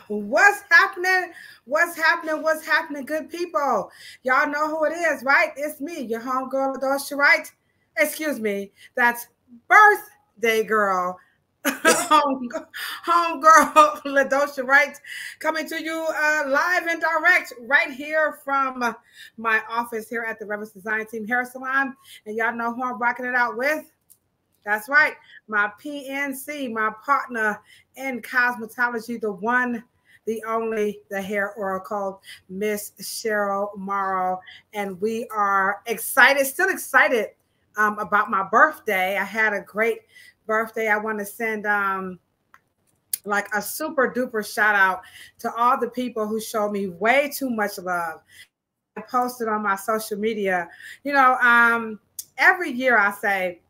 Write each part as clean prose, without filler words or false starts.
What's happening? What's happening? What's happening, good people? Y'all know who it is, right? It's me, your homegirl, Ladosha, Wright. Excuse me. That's birthday girl. Homegirl, Ladosha, Wright, coming to you live and direct right here from my office here at the Rebels Design Team Hair Salon. And y'all know who I'm rocking it out with. That's right. My PNC, my partner in cosmetology, the one, the only, the hair oracle, Miss Cheryl Morrow. And we are excited, still excited about my birthday. I had a great birthday. I want to send like a super duper shout out to all the people who showed me way too much love. I posted on my social media, every year I say,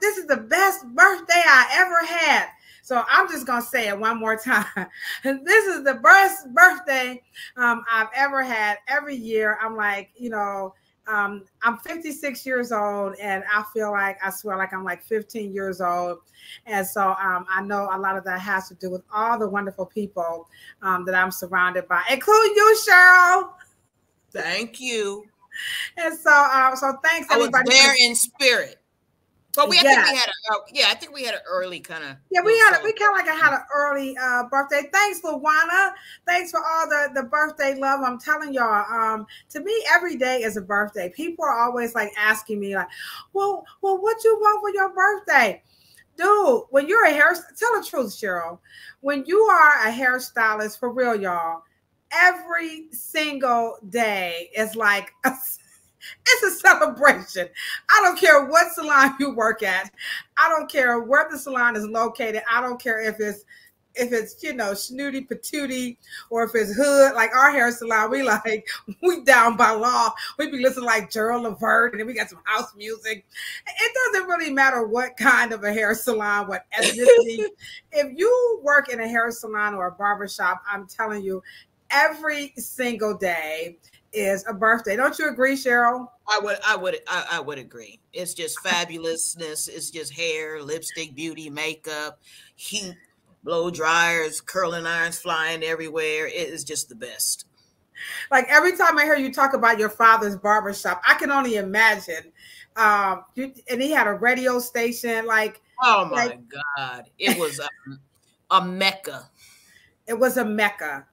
this is the best birthday I ever had. So I'm just going to say it one more time. This is the best birthday I've ever had. Every year I'm like, I'm 56 years old and I swear like I'm like 15 years old. And so I know a lot of that has to do with all the wonderful people that I'm surrounded by, including you, Cheryl. Thank you. And so thanks everybody. I was there in spirit. But I think we had an early kind of. Yeah, we kind of like had an early birthday. Thanks, Luana. Thanks for all the birthday love. I'm telling y'all, to me, every day is a birthday. People are always like asking me, like, well, what you want for your birthday? Dude, when you're tell the truth, Cheryl. When you are a hairstylist, for real, y'all, every single day is like it's a celebration. I don't care what salon you work at. I don't care where the salon is located. I don't care if it's snooty patootie or if it's hood. Like our hair salon, we down by law. We be listening like Cheryl Levert, and then we got some house music. It doesn't really matter what kind of a hair salon, what ethnicity. If you work in a hair salon or a barbershop, I'm telling you, every single day is a birthday. Don't you agree, Cheryl? I would agree. It's just fabulousness. It's just hair, lipstick, beauty, makeup, heat, blow dryers, curling irons flying everywhere. It is just the best. Like every time I hear you talk about your father's barbershop, I can only imagine. And he had a radio station. Oh my God, it was a mecca. It was a mecca.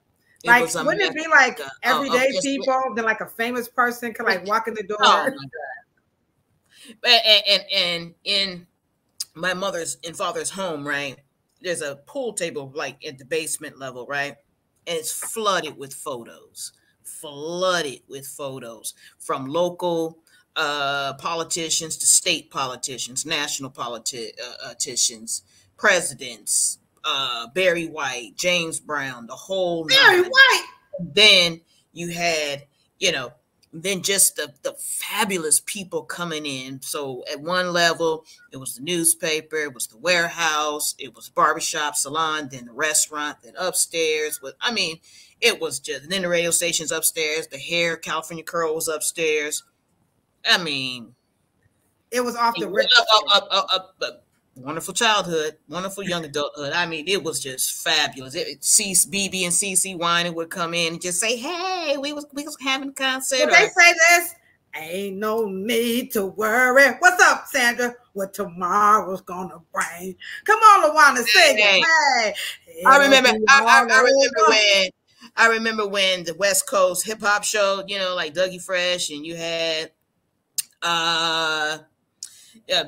Wouldn't it be like everyday people, then like a famous person could like walk in the door? Oh my God. And in my mother's and father's home, right, there's a pool table like at the basement level, right? And it's flooded with photos from local politicians to state politicians, national politicians, presidents, Barry White, James Brown, the whole Barry White. Then you had, then just the fabulous people coming in. So at one level, it was the newspaper, it was the warehouse, it was barbershop, salon, then the restaurant, then upstairs. It was just, then the radio stations upstairs, the hair, California Curl was upstairs. It was off the rip. Wonderful childhood, wonderful young adulthood. It was just fabulous. BB and CC Wine would come in and just say, "Hey, we was having a concert." Would they say this? Ain't no need to worry. What's up, Sandra? What tomorrow's gonna bring? Come on, Luana, sing it. Hey, I remember when the West Coast hip hop show, like Dougie Fresh, and you had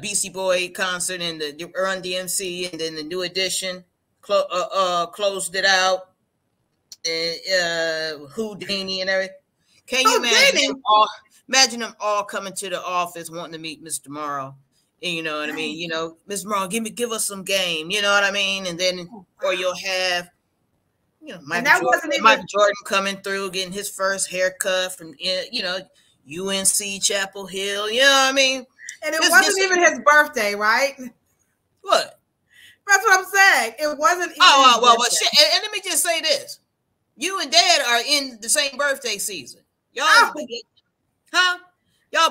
Beastie Boy concert and the Run DMC, and then the New Edition closed it out, and Houdini and everything. Can you imagine them all coming to the office wanting to meet Mr. Morrow? And you know what I mean? Mr. Morrow, give us some game. You know what I mean? And then, or you'll have, Michael Jordan coming through, getting his first haircut from, UNC Chapel Hill. You know what I mean? And it wasn't even his birthday, right? What? That's what I'm saying. It wasn't even and let me just say this. You and Dad are in the same birthday season. Y'all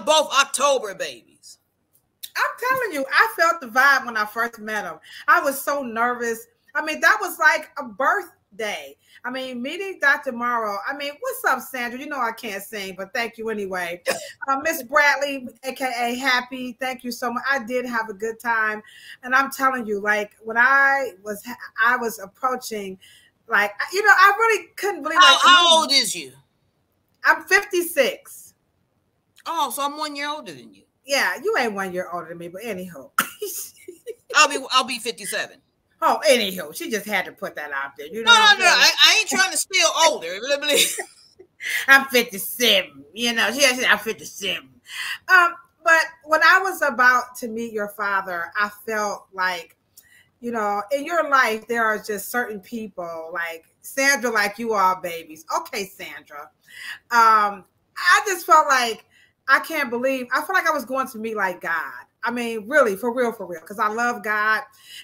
both October babies. I'm telling you, I felt the vibe when I first met him. I was so nervous. That was like a birth day. I mean, meeting Dr. Morrow. I mean, what's up, Sandra? You know I can't sing, but thank you anyway. Miss Bradley, aka Happy, thank you so much. I did have a good time, and I'm telling you, like when I was approaching, like I really couldn't believe. How old is you? I'm 56. Oh, so I'm 1 year older than you. Yeah, you ain't 1 year older than me, but anyhow. I'll be 57. Oh, anyhow, she just had to put that out there. No. I ain't trying to steal older. I'm 57. She said I'm 57. But when I was about to meet your father, I felt like, in your life, there are just certain people like Sandra, like you are babies. Okay, Sandra. I just felt like I felt like I was going to meet like God. I mean, really, for real, because I love God,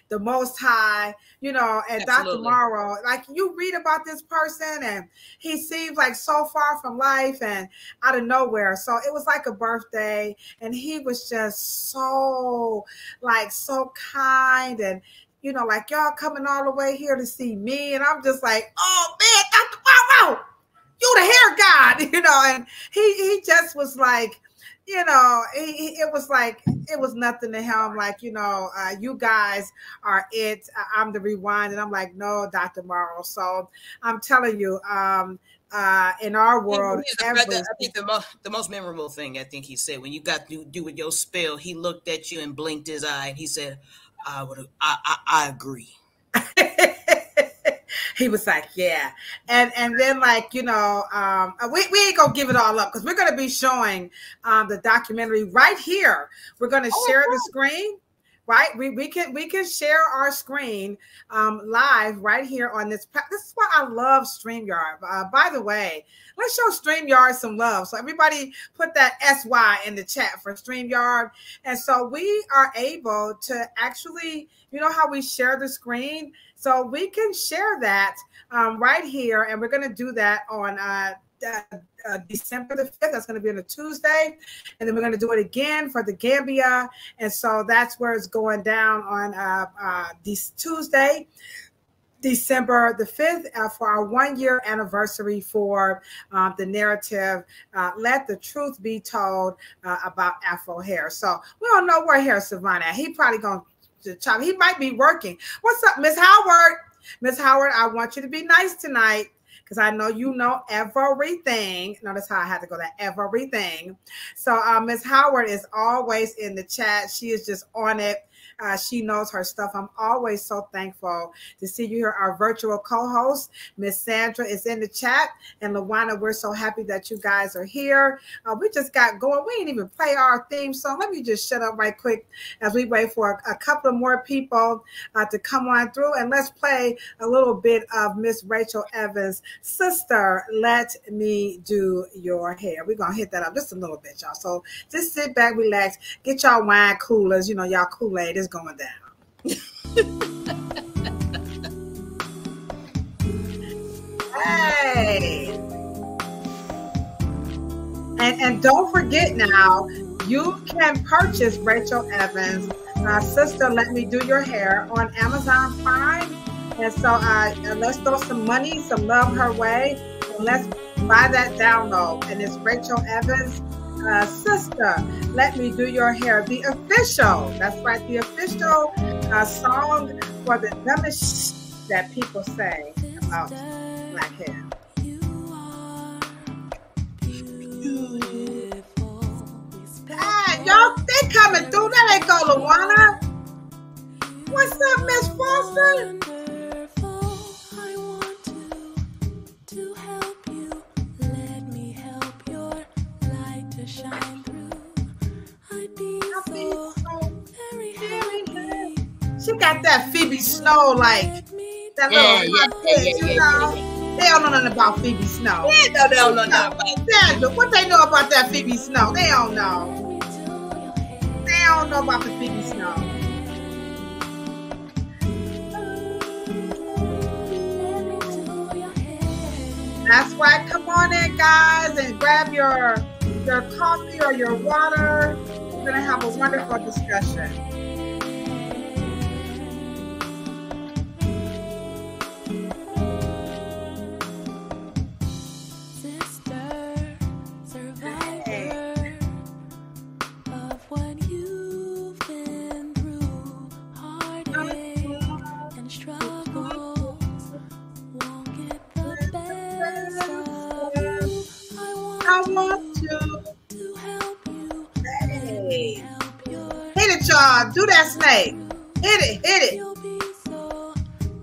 the Most High, and Absolutely. Dr. Morrow. Like, you read about this person, and he seems like so far from life and out of nowhere. So it was like a birthday, and he was just so kind, and like y'all coming all the way here to see me, and I'm just like, oh man, Dr. Morrow, you the hair god, and he just was like, it was nothing to him. Like, you guys are it. I'm the rewind. And I'm like, no, Dr. Morrow. So I'm telling you, in our world, I think the most memorable thing I think he said when you got to do with your spill, he looked at you and blinked his eye and he said, I agree. He was like, yeah. And then we ain't gonna give it all up because we're gonna be showing the documentary right here. We're gonna share the screen, right? We can share our screen live right here on this. This is why I love StreamYard. By the way, let's show StreamYard some love. So everybody put that SY in the chat for StreamYard. And so we are able to actually, how we share the screen? So we can share that right here. And we're going to do that on December the 5th. That's going to be on a Tuesday. And then we're going to do it again for the Gambia. And so that's where it's going down on this Tuesday, December the 5th, for our 1 year anniversary for the narrative, Let the Truth Be Told about Afro hair. So we don't know where Hair Savannah at. He probably going to chop. He might be working. What's up, Miss Howard? Miss Howard, I want you to be nice tonight because I know you know everything. Notice how I had to go that everything. So Miss Howard is always in the chat. She is just on it. She knows her stuff. I'm always so thankful to see you here. Our virtual co-host, Miss Sandra, is in the chat. And Lawana, we're so happy that you guys are here. We just got going. We didn't even play our theme song. Let me just shut up right quick as we wait for a couple of more people to come on through. And let's play a little bit of Miss Rachel Evans' Sister, Let Me Do Your Hair. We're going to hit that up just a little bit, y'all. So just sit back, relax, get y'all wine coolers. Y'all Kool-Aid is going down. Hey. And don't forget now, you can purchase Rachel Evans' Sister, Let Me Do Your Hair on Amazon Prime. And so let's throw some money, some love her way. And let's buy that download. And it's Rachel Evans' Sister, Let Me Do Your Hair. The official, that's right, the official song for the dumbest that people say about black hair. Hey, y'all, they coming through. That ain't go, Lawana. What's up, Miss Foster? She got that Phoebe Snow, like that little hot pitch, They don't know nothing about Phoebe Snow. Yeah, they don't know nothing about Sandra, what they know about that Phoebe Snow? They don't know. They don't know about the Phoebe Snow. That's right. Come on in, guys, and grab your coffee or your water. We're gonna have a wonderful discussion. I want to help you. Hey. Hit it, y'all. Do that snake. Hit it, hit it. You'll be so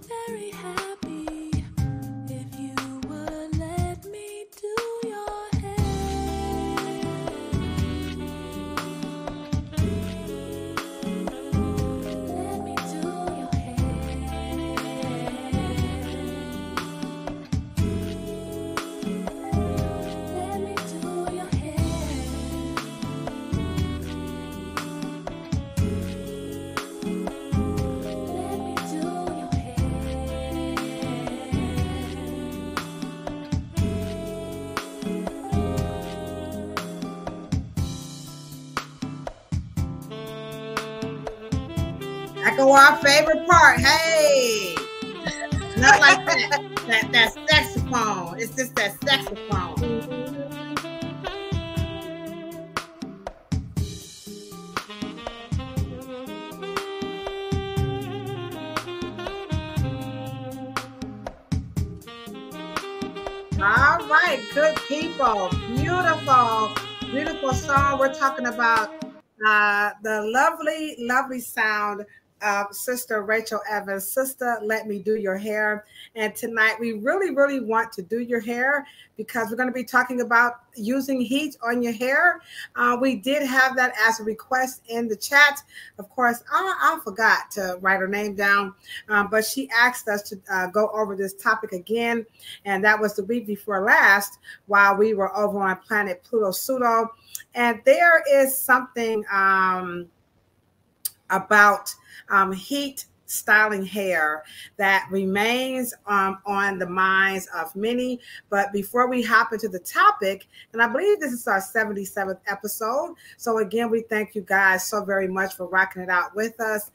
very happy if you would let me do your hair. Let me do your hair. Let me do your hair. Let me do your hair. That go our favorite part. Hey, not like that saxophone. It's just that saxophone. All right, good people. Beautiful, beautiful song. We're talking about the lovely, lovely sound of Sister Rachel Evans. Sister, let me do your hair. And tonight we really, really want to do your hair because we're going to be talking about using heat on your hair. We did have that as a request in the chat. Of course, I forgot to write her name down, but she asked us to go over this topic again. And that was the week before last while we were over on planet Pluto Pseudo. And there is something about heat styling hair that remains on the minds of many. But before we hop into the topic, and I believe this is our 77th episode. So again, we thank you guys so very much for rocking it out with us.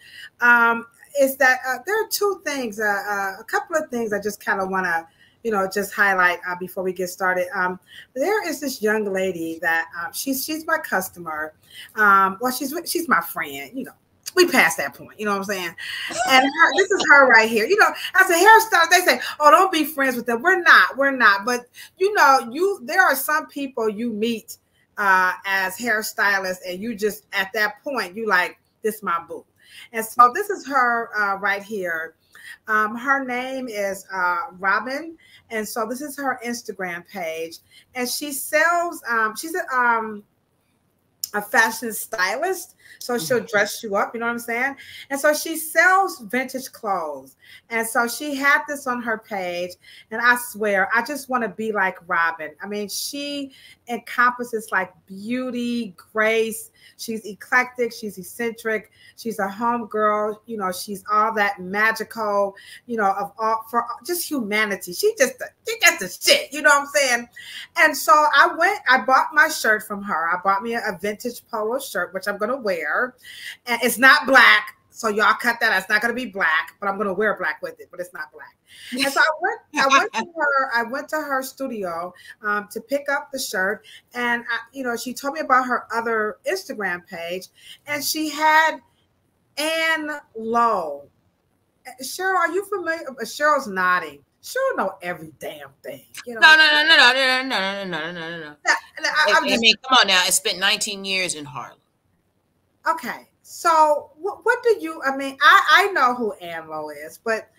Is that there are two things, a couple of things I just kind of want to just highlight before we get started. There is this young lady that she's my customer. Well, she's my friend, We passed that point, you know what I'm saying? And this is her right here. As a hairstylist, they say, "Oh, don't be friends with them." We're not. But there are some people you meet as hairstylists, and you just at that point you like, this my boo. And so this is her right here. Her name is Robin, and so this is her Instagram page, and she sells. She's a fashion stylist, so she'll dress you up, you know what I'm saying? And so she sells vintage clothes. And so she had this on her page, and I swear, I just want to be like Robin. I mean, she encompasses like beauty, grace. She's eclectic, she's eccentric, she's a homegirl, she's all that magical, for just humanity. She got the shit, you know what I'm saying? And so I bought my shirt from her. I bought me a vintage polo shirt, which I'm gonna wear. And it's not black, so y'all cut that out. It's not gonna be black, but I'm gonna wear black with it, but it's not black. And so I went to her studio to pick up the shirt, and she told me about her other Instagram page, and she had Ann Lowe. Cheryl, are you familiar? Cheryl's nodding. Cheryl know every damn thing. No. I mean, come on now. I spent 19 years in Harlem. Okay, so what do you? I mean, I know who Ann Lowe is, but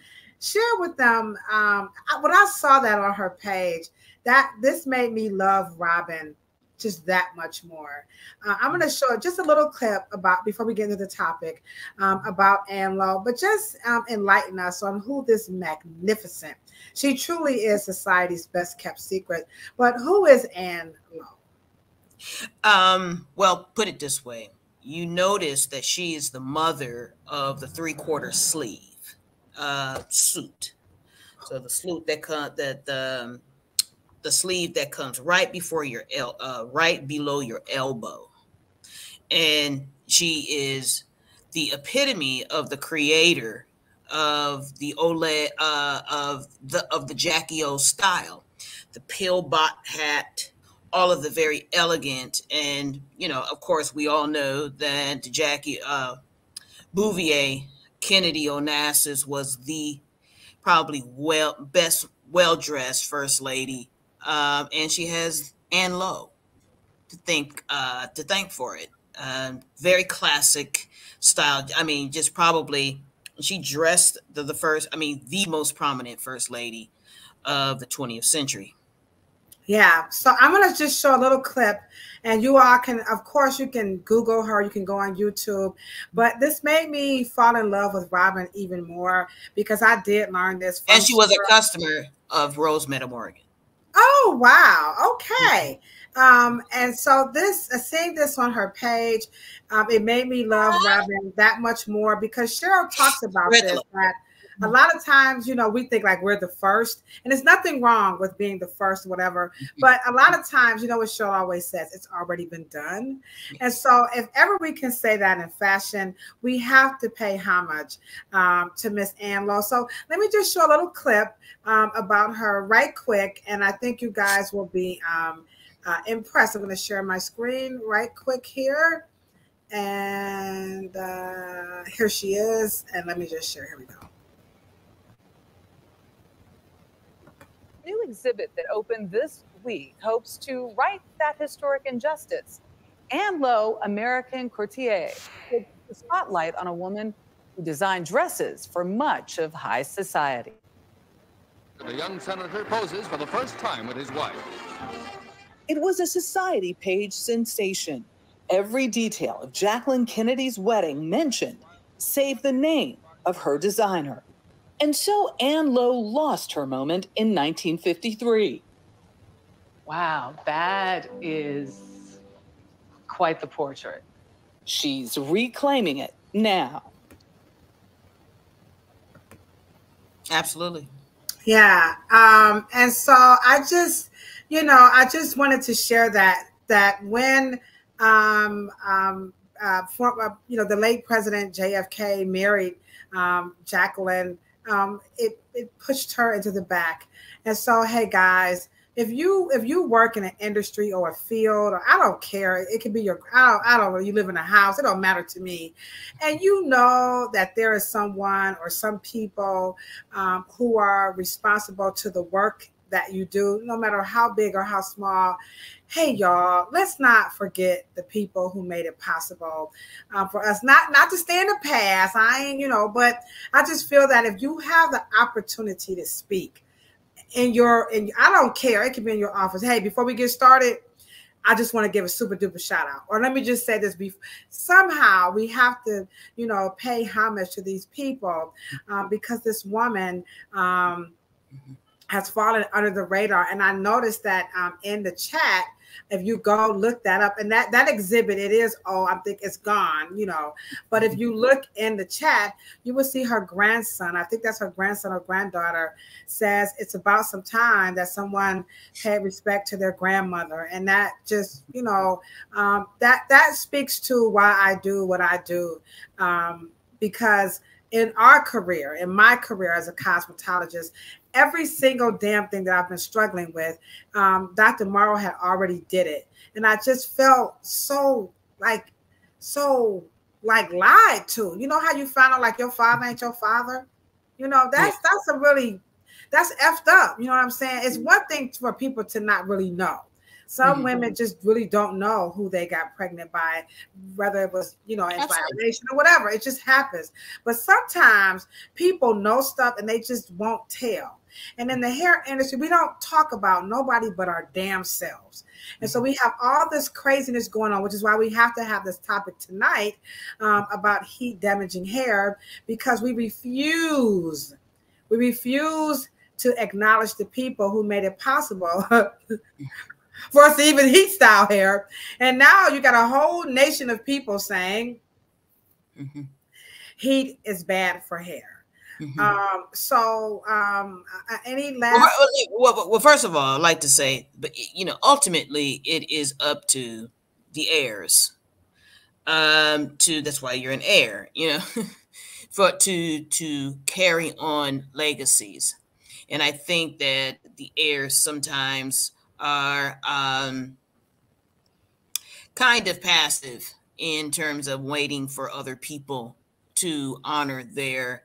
share with them. When I saw that on her page, this made me love Robin just that much more. I'm going to show just a little clip before we get into the topic about Ann Lowe, but just enlighten us on who this magnificent. She truly is society's best kept secret. But who is Ann Lowe? Well, put it this way. You notice that she is the mother of the 3/4 sleeve suit. So the sleeve the sleeve that comes right before your right below your elbow, and she is the epitome of the creator of the of the Jackie O style, the pillbot hat, all of the very elegant, and of course we all know that Jackie Bouvier Kennedy Onassis was the probably best well-dressed first lady, and she has Ann Lowe to thank for it. Very classic style. I mean, just probably she dressed the first. I mean, the most prominent first lady of the 20th century. Yeah, so I'm going to just show a little clip, and you all can, of course, you can Google her, you can go on YouTube, but this made me fall in love with Robin even more because I did learn this from And she was a customer of Rose Morgan. Oh, wow. Okay. And so seeing this on her page, it made me love Robin that much more because Cheryl talks about this, that a lot of times, you know, we think like we're the first, and there's nothing wrong with being the first, whatever. But a lot of times, you know, what Cheryl always says, it's already been done. And so if ever we can say that in fashion, we have to pay homage to Miss Ann Lowe. So let me just show a little clip about her right quick. And I think you guys will be impressed. I'm going to share my screen right quick here. And here she is. And let me just share. Here we go. New exhibit that opened this week hopes to right that historic injustice. Ann Lowe, American courtier, put the spotlight on a woman who designed dresses for much of high society. The young senator poses for the first time with his wife. It was a society page sensation. Every detail of Jacqueline Kennedy's wedding mentioned, save the name of her designer. And so Ann Lowe lost her moment in 1953. Wow, that is quite the portrait. She's reclaiming it now. Absolutely. Yeah. And so I just, you know, I just wanted to share that when, you know, the late President JFK married Jacqueline, it pushed her into the back. And so, hey guys, if you work in an industry or a field, or I don't care, it could be your, I don't know, you live in a house, it don't matter to me. And you know that there is someone or some people who are responsible to the work that you do, no matter how big or how small. Hey, y'all, let's not forget the people who made it possible for us, not to stay in the past. I ain't, you know, but I just feel that if you have the opportunity to speak I don't care, it could be in your office. Hey, before we get started, I just want to give a super duper shout out. Or let me just say this, somehow we have to, you know, pay homage to these people because this woman, has fallen under the radar. And I noticed that in the chat, if you go look that up, and that exhibit, it is, I think it's gone, you know, but if you look in the chat, you will see her grandson, I think that's her grandson or granddaughter, says it's about some time that someone paid respect to their grandmother. And that just, you know, that speaks to why I do what I do, because in my career as a cosmetologist, every single damn thing that I've been struggling with, Dr. Morrow had already did it. And I just felt so lied to. You know how you find out like your father ain't your father? You know, that's effed up. You know what I'm saying? It's one thing for people to not really know. Some women just really don't know who they got pregnant by, whether it was, you know, in violation or whatever. It just happens. But sometimes people know stuff and they just won't tell. And in the hair industry, we don't talk about nobody but our damn selves. And so we have all this craziness going on, which is why we have to have this topic tonight about heat damaging hair, because we refuse to acknowledge the people who made it possible for us to even heat style hair. And now you got a whole nation of people saying heat is bad for hair. Any last? Well, first of all, I'd like to say, but you know, ultimately, it is up to the heirs. That's why you're an heir, you know, to carry on legacies, and I think that the heirs sometimes are kind of passive in terms of waiting for other people to honor their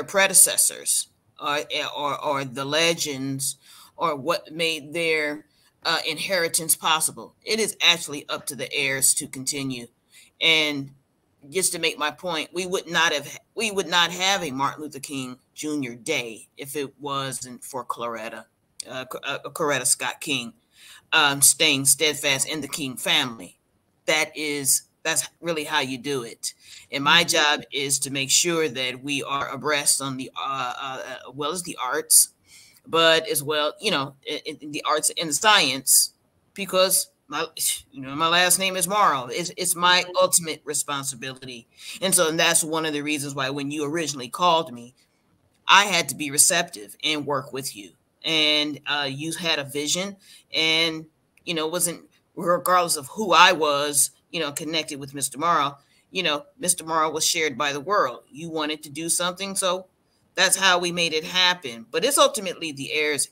predecessors or the legends or what made their inheritance possible. It is actually up to the heirs to continue. And just to make my point, we would not have a Martin Luther King Jr. Day if it wasn't for Coretta Scott King staying steadfast in the King family. That's really how you do it. And my job is to make sure that we are abreast on the well as the arts, but as well, in the arts and the science, because my last name is Morrow. It's my ultimate responsibility. And that's one of the reasons why when you originally called me, I had to be receptive and work with you. And you had a vision, and wasn't, regardless of who I was, connected with Mr. Morrow. Mr. Morrow was shared by the world. You wanted to do something, so that's how we made it happen. But it's ultimately the heirs'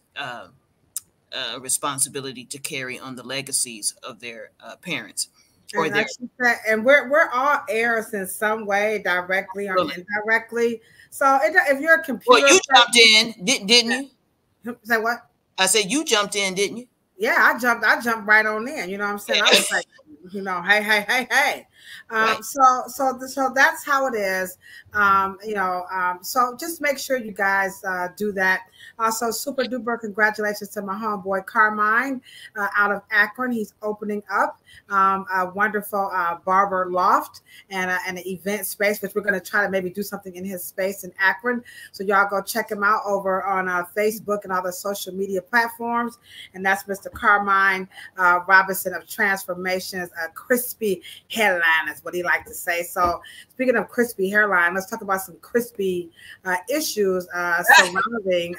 responsibility to carry on the legacies of their parents. And we're all heirs in some way, directly or indirectly. So if you're a computer, well, you jumped in, didn't you? Say what? I said you jumped in, didn't you? Yeah, I jumped right on in. You know what I'm saying? I was like, hey. Right. So that's how it is. So just make sure you guys do that. Also, super duper congratulations to my homeboy Carmine out of Akron. He's opening up a wonderful barber loft and an event space, which we're going to try to maybe do something in his space in Akron. So y'all go check him out over on Facebook and all the social media platforms. And that's Mr. Carmine Robinson of Transformations, a crispy hairline is what he likes to say. So speaking of crispy hairline, let's talk about some crispy issues surrounding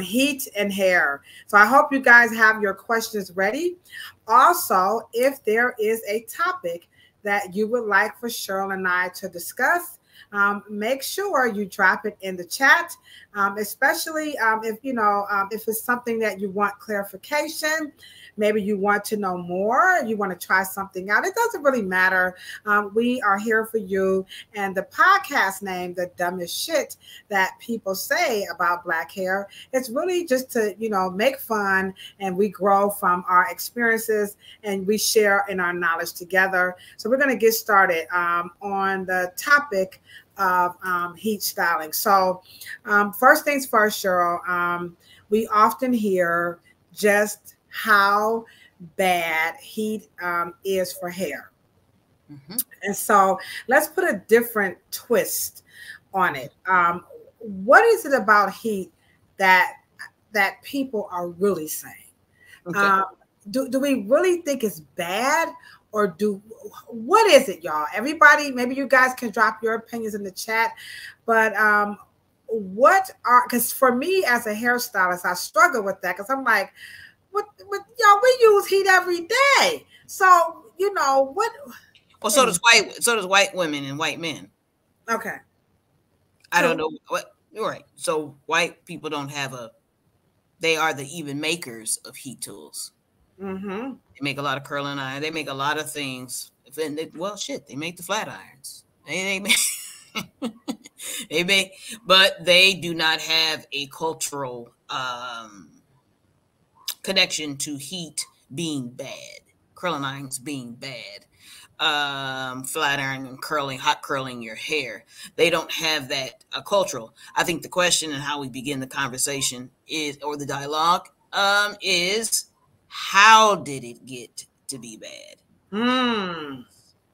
heat and hair. So I hope you guys have your questions ready. Also, if there is a topic that you would like for Cheryl and I to discuss, make sure you drop it in the chat, especially if it's something that you want clarification. Maybe you want to know more, you want to try something out. It doesn't really matter. We are here for you. And the podcast name, The Dumbest Shit That People Say About Black Hair, it's really just to, make fun, and we grow from our experiences and we share in our knowledge together. So we're going to get started on the topic of heat styling. So first things first, Cheryl, we often hear just how bad heat is for hair. And so let's put a different twist on it. What is it about heat that people are really saying? Okay. Do we really think it's bad, or what is it, y'all? Everybody, maybe you guys can drop your opinions in the chat, but because for me as a hairstylist, I struggle with that, because I'm like, what y'all, we use heat every day. So, what? Well, so does white women and white men. Okay. I don't know what. You're right. So white people don't have they are the even makers of heat tools. They make a lot of curling iron. They make a lot of things. They make the flat irons. They make, but they do not have a cultural connection to heat being bad, curling irons being bad, flat iron and hot curling your hair. They don't have that cultural. I think the question and how we begin the conversation or the dialogue is, how did it get to be bad?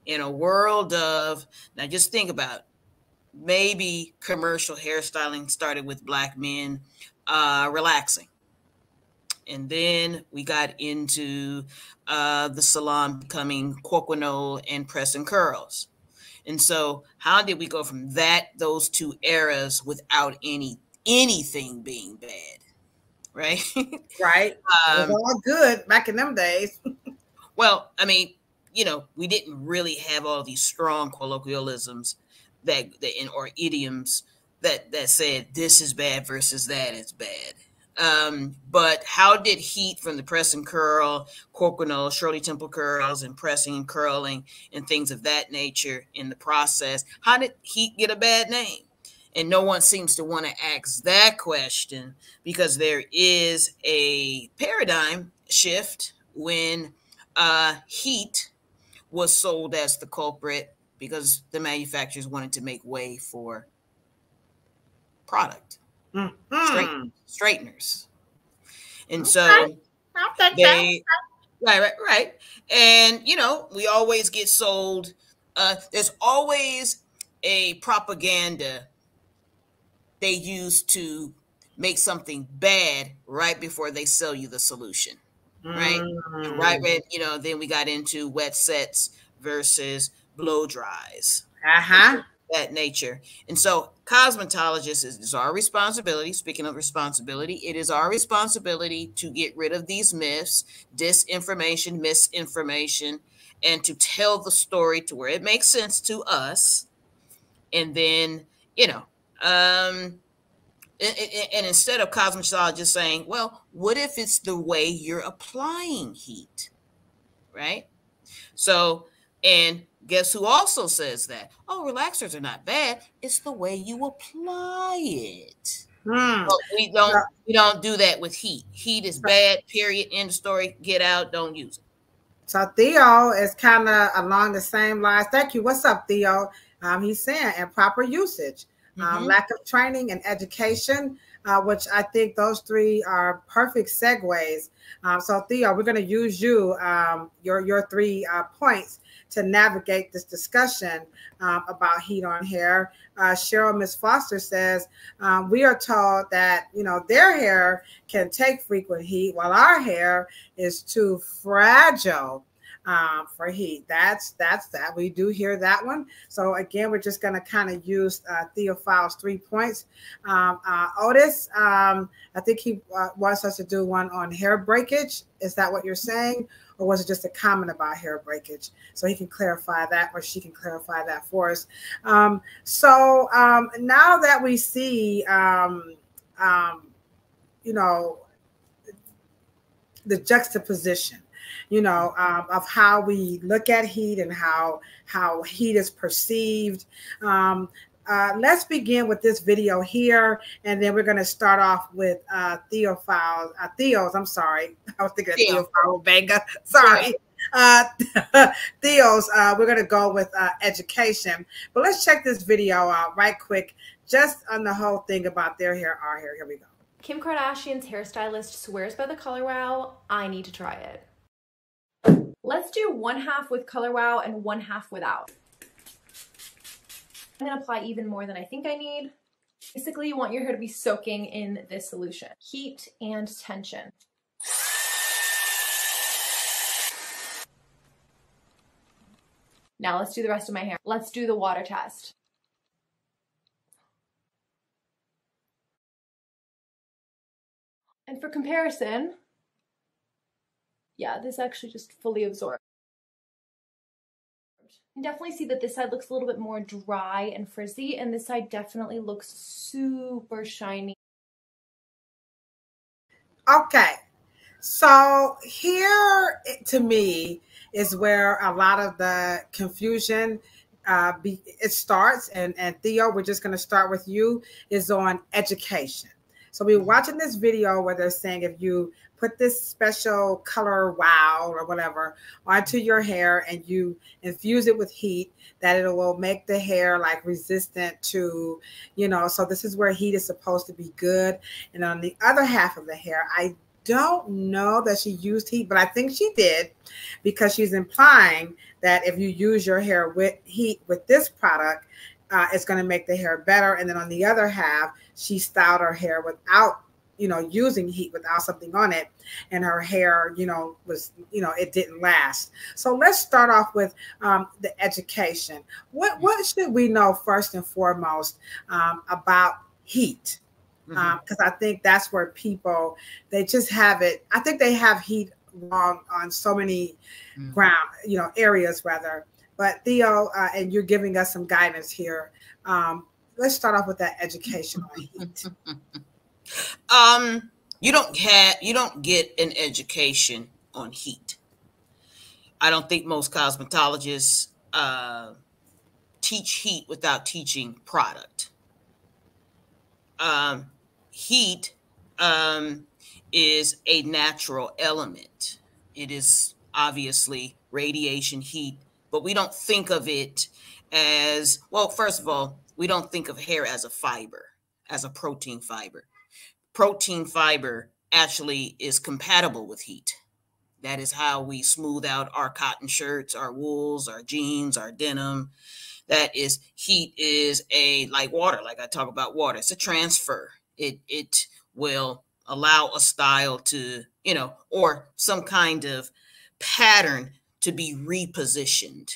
In a world of, now just think about, maybe commercial hairstyling started with Black men relaxing. And then we got into the salon becoming coquinol and press and curls. And so how did we go from those two eras without anything being bad? Right? Right. It was all good back in them days. Well, I mean, we didn't really have all these strong colloquialisms or idioms that said this is bad versus that is bad. But how did heat from the press and curl, coquinol, Shirley Temple curls, and pressing and curling and things of that nature in the process, how did heat get a bad name? And no one seems to want to ask that question, because there is a paradigm shift when heat was sold as the culprit because the manufacturers wanted to make way for product straighteners. And so they right. And we always get sold. There's always a propaganda they use to make something bad right before they sell you the solution. Right. Right. Then we got into wet sets versus blow dries. That nature. And so cosmetologists, is our responsibility. Speaking of responsibility, it is our responsibility to get rid of these myths, disinformation, misinformation, and to tell the story to where it makes sense to us. And then, and instead of cosmetologists saying, well, what if it's the way you're applying heat? Right? So, and guess who also says that? Oh, relaxers are not bad. It's the way you apply it. But we don't do that with heat. Heat is bad, period. End of story. Get out. Don't use it. So Theo is kind of along the same lines. Thank you. What's up, Theo? He's saying improper usage, lack of training and education, which I think those three are perfect segues. So Theo, we're going to use you, your 3 points to navigate this discussion about heat on hair. Cheryl, Miss Foster says, we are told that, their hair can take frequent heat while our hair is too fragile for heat. That's that. We do hear that one. So again, we're just going to kind of use Theophile's 3 points. Otis, I think he wants us to do one on hair breakage. Is that what you're saying? Or was it just a comment about hair breakage? So he can clarify that, or she can clarify that for us. So now that we see, the juxtaposition, of how we look at heat and how heat is perceived. Let's begin with this video here, and then we're going to start off with Theo's. I'm sorry. I was thinking of Theophile Vega. Sorry. Theo's. We're going to go with education. But let's check this video out right quick, just on the whole thing about their hair, our hair. Here we go. Kim Kardashian's hairstylist swears by the Color Wow. I need to try it. Let's do 1/2 with Color Wow and 1/2 without. I'm gonna apply even more than I think I need. Basically, you want your hair to be soaking in this solution. Heat and tension. Now let's do the rest of my hair. Let's do the water test. And for comparison, yeah, this actually just fully absorbed. You can definitely see that this side looks a little bit more dry and frizzy, and this side definitely looks super shiny. Okay, so here to me is where a lot of the confusion it starts, and Theo, we're just going to start with you, is on education. So we're watching this video where they're saying if you put this special color wow or whatever onto your hair and you infuse it with heat, that it will make the hair like resistant to, so this is where heat is supposed to be good. And on the other half of the hair, I don't know that she used heat, but I think she did, because she's implying that if you use your hair with heat with this product, it's going to make the hair better. And then on the other half, she styled her hair without, using heat, without something on it. And her hair, was, it didn't last. So let's start off with the education. What should we know first and foremost about heat? Because I think that's where people, they just have it. I think they have heat wrong on so many areas rather. But Theo, and you're giving us some guidance here. Let's start off with that education on heat. You don't get an education on heat. I don't think most cosmetologists teach heat without teaching product. Heat is a natural element. It is obviously radiation, heat, but we don't think of it as, well, first of all, we don't think of hair as a fiber, as a protein fiber. Protein fiber actually is compatible with heat. That is how we smooth out our cotton shirts, our wools, our jeans, our denim. That is, heat is like water, like I talk about water. It's a transfer. It will allow a style to, or some kind of pattern to be repositioned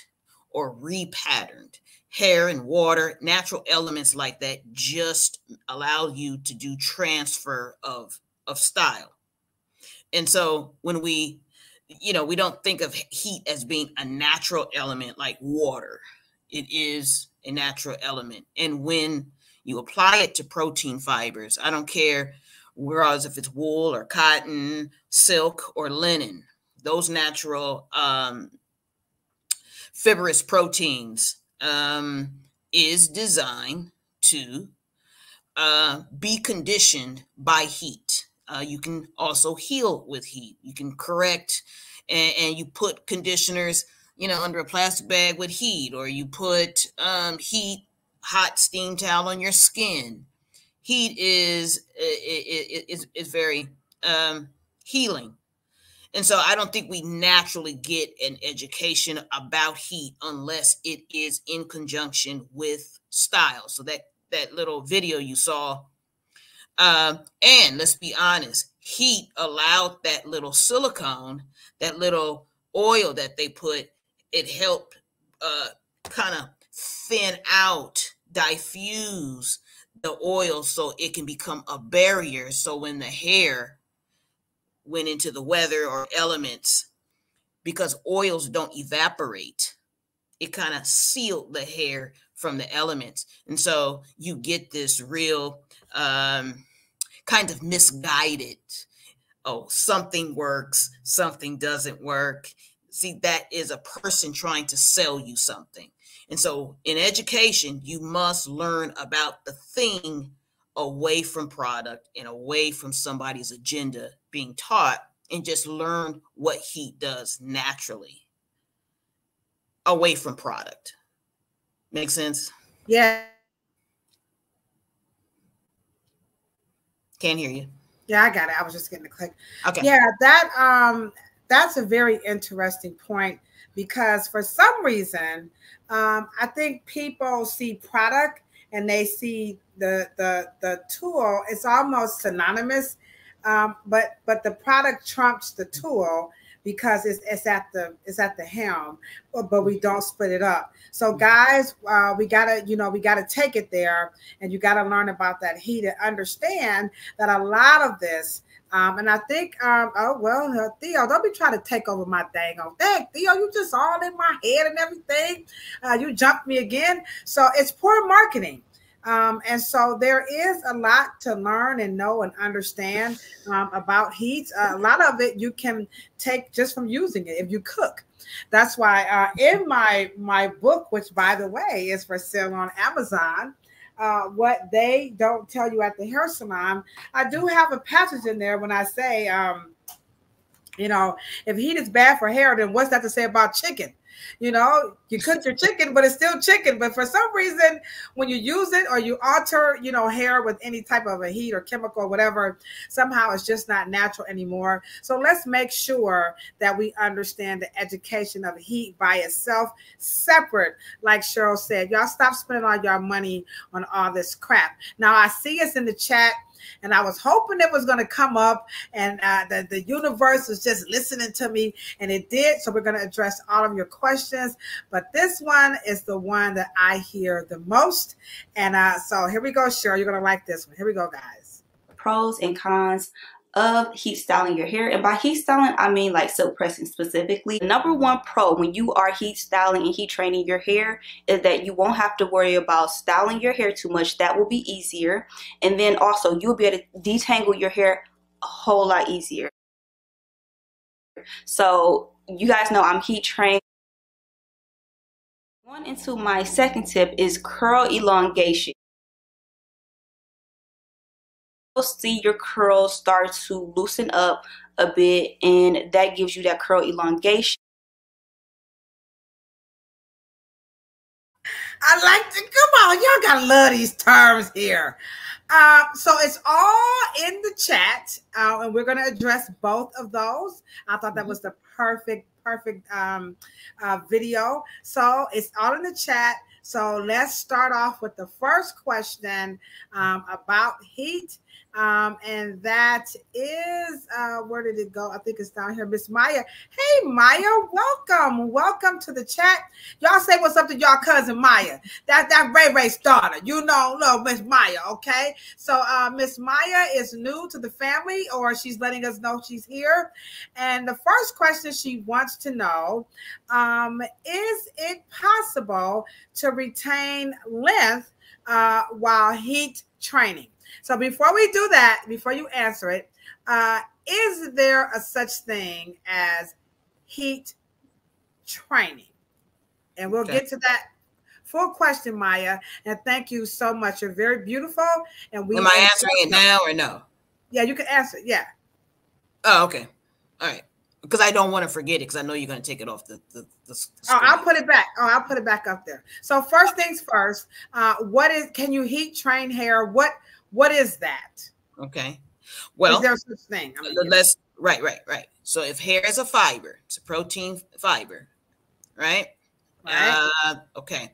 or repatterned. Hair and water, natural elements like that just allow you to do transfer of style. And so when we don't think of heat as being a natural element like water. It is a natural element. And when you apply it to protein fibers, I don't care whereas if it's wool or cotton, silk or linen, those natural fibrous proteins is designed to be conditioned by heat. You can also heal with heat. You can correct, and you put conditioners, under a plastic bag with heat, or you put hot steam towel on your skin. Heat is very healing. And so I don't think we naturally get an education about heat unless it is in conjunction with style. So that little video you saw, and let's be honest, heat allowed that little silicone, that little oil that they put, it helped kind of thin out, diffuse the oil so it can become a barrier. So when the hair went into the weather or elements, because oils don't evaporate, it kind of sealed the hair from the elements. And so you get this real kind of misguided, something works, something doesn't work. See, that is a person trying to sell you something. And so in education, you must learn about the thing away from product and away from somebody's agenda being taught, and just learn what heat does naturally away from product. Make sense? Yeah. Can't hear you. Yeah, I got it. I was just getting a click. Okay. Yeah, that's a very interesting point, because for some reason, I think people see product and they see the tool. It's almost synonymous, but the product trumps the tool because it's at the helm, but we don't split it up. So guys, we gotta take it there, and you gotta learn about that heat and understand that a lot of this. And I think, Theo, don't be trying to take over my dang on thing. Theo, you just all in my head and everything. You jumped me again. So it's poor marketing. And so there is a lot to learn and know and understand about heat. A lot of it you can take just from using it if you cook. That's why in my book, which by the way is for sale on Amazon, what they don't tell you at the hair salon, I do have a passage in there when I say, if heat is bad for hair, then what's that to say about chicken? You cook your chicken, but it's still chicken. But for some reason, when you use it or you alter, hair with any type of a heat or chemical or whatever, somehow it's just not natural anymore. So let's make sure that we understand the education of heat by itself, separate. Like Cheryl said, y'all stop spending all your money on all this crap. Now, I see us in the chat, and I was hoping it was going to come up, and the universe was just listening to me, and it did. So we're going to address all of your questions. But this one is the one that I hear the most. And so here we go, Cheryl. You're going to like this one. Here we go, guys. Pros and cons of heat styling your hair. And by heat styling, I mean like silk pressing specifically. The number one pro when you are heat styling and heat training your hair is that you won't have to worry about styling your hair too much. That will be easier. And then also you'll be able to detangle your hair a whole lot easier. So you guys know I'm heat trained. Going into my second tip is curl elongation. see your curls start to loosen up a bit, and that gives you that curl elongation. I like to, come on, y'all gotta love these terms here. So it's all in the chat, and we're going to address both of those. I thought that was the perfect video. So it's all in the chat. So let's start off with the first question about heat. And that is, where did it go? I think it's down here. Miss Maya. Hey, Maya, welcome. Welcome to the chat. Y'all say what's up to y'all cousin Maya. That Ray Ray's daughter. You know Miss Maya, okay? So Miss Maya is new to the family, or she's letting us know she's here. And the first question she wants to know, is it possible to retain length while heat training? So before we do that, before you answer it, is there a such thing as heat training? And we'll get to that full question, Maya. And thank you so much. You're very beautiful. And am I answering it now or no? Yeah, you can answer it. Yeah. Oh, okay. All right. Because I don't want to forget it, because I know you're going to take it off the Oh, I'll put it back. Oh, I'll put it back up there. So first things first, can you heat train hair? What is that? Okay. Well, is there such thing? Right. So if hair is a fiber, it's a protein fiber, right? Okay.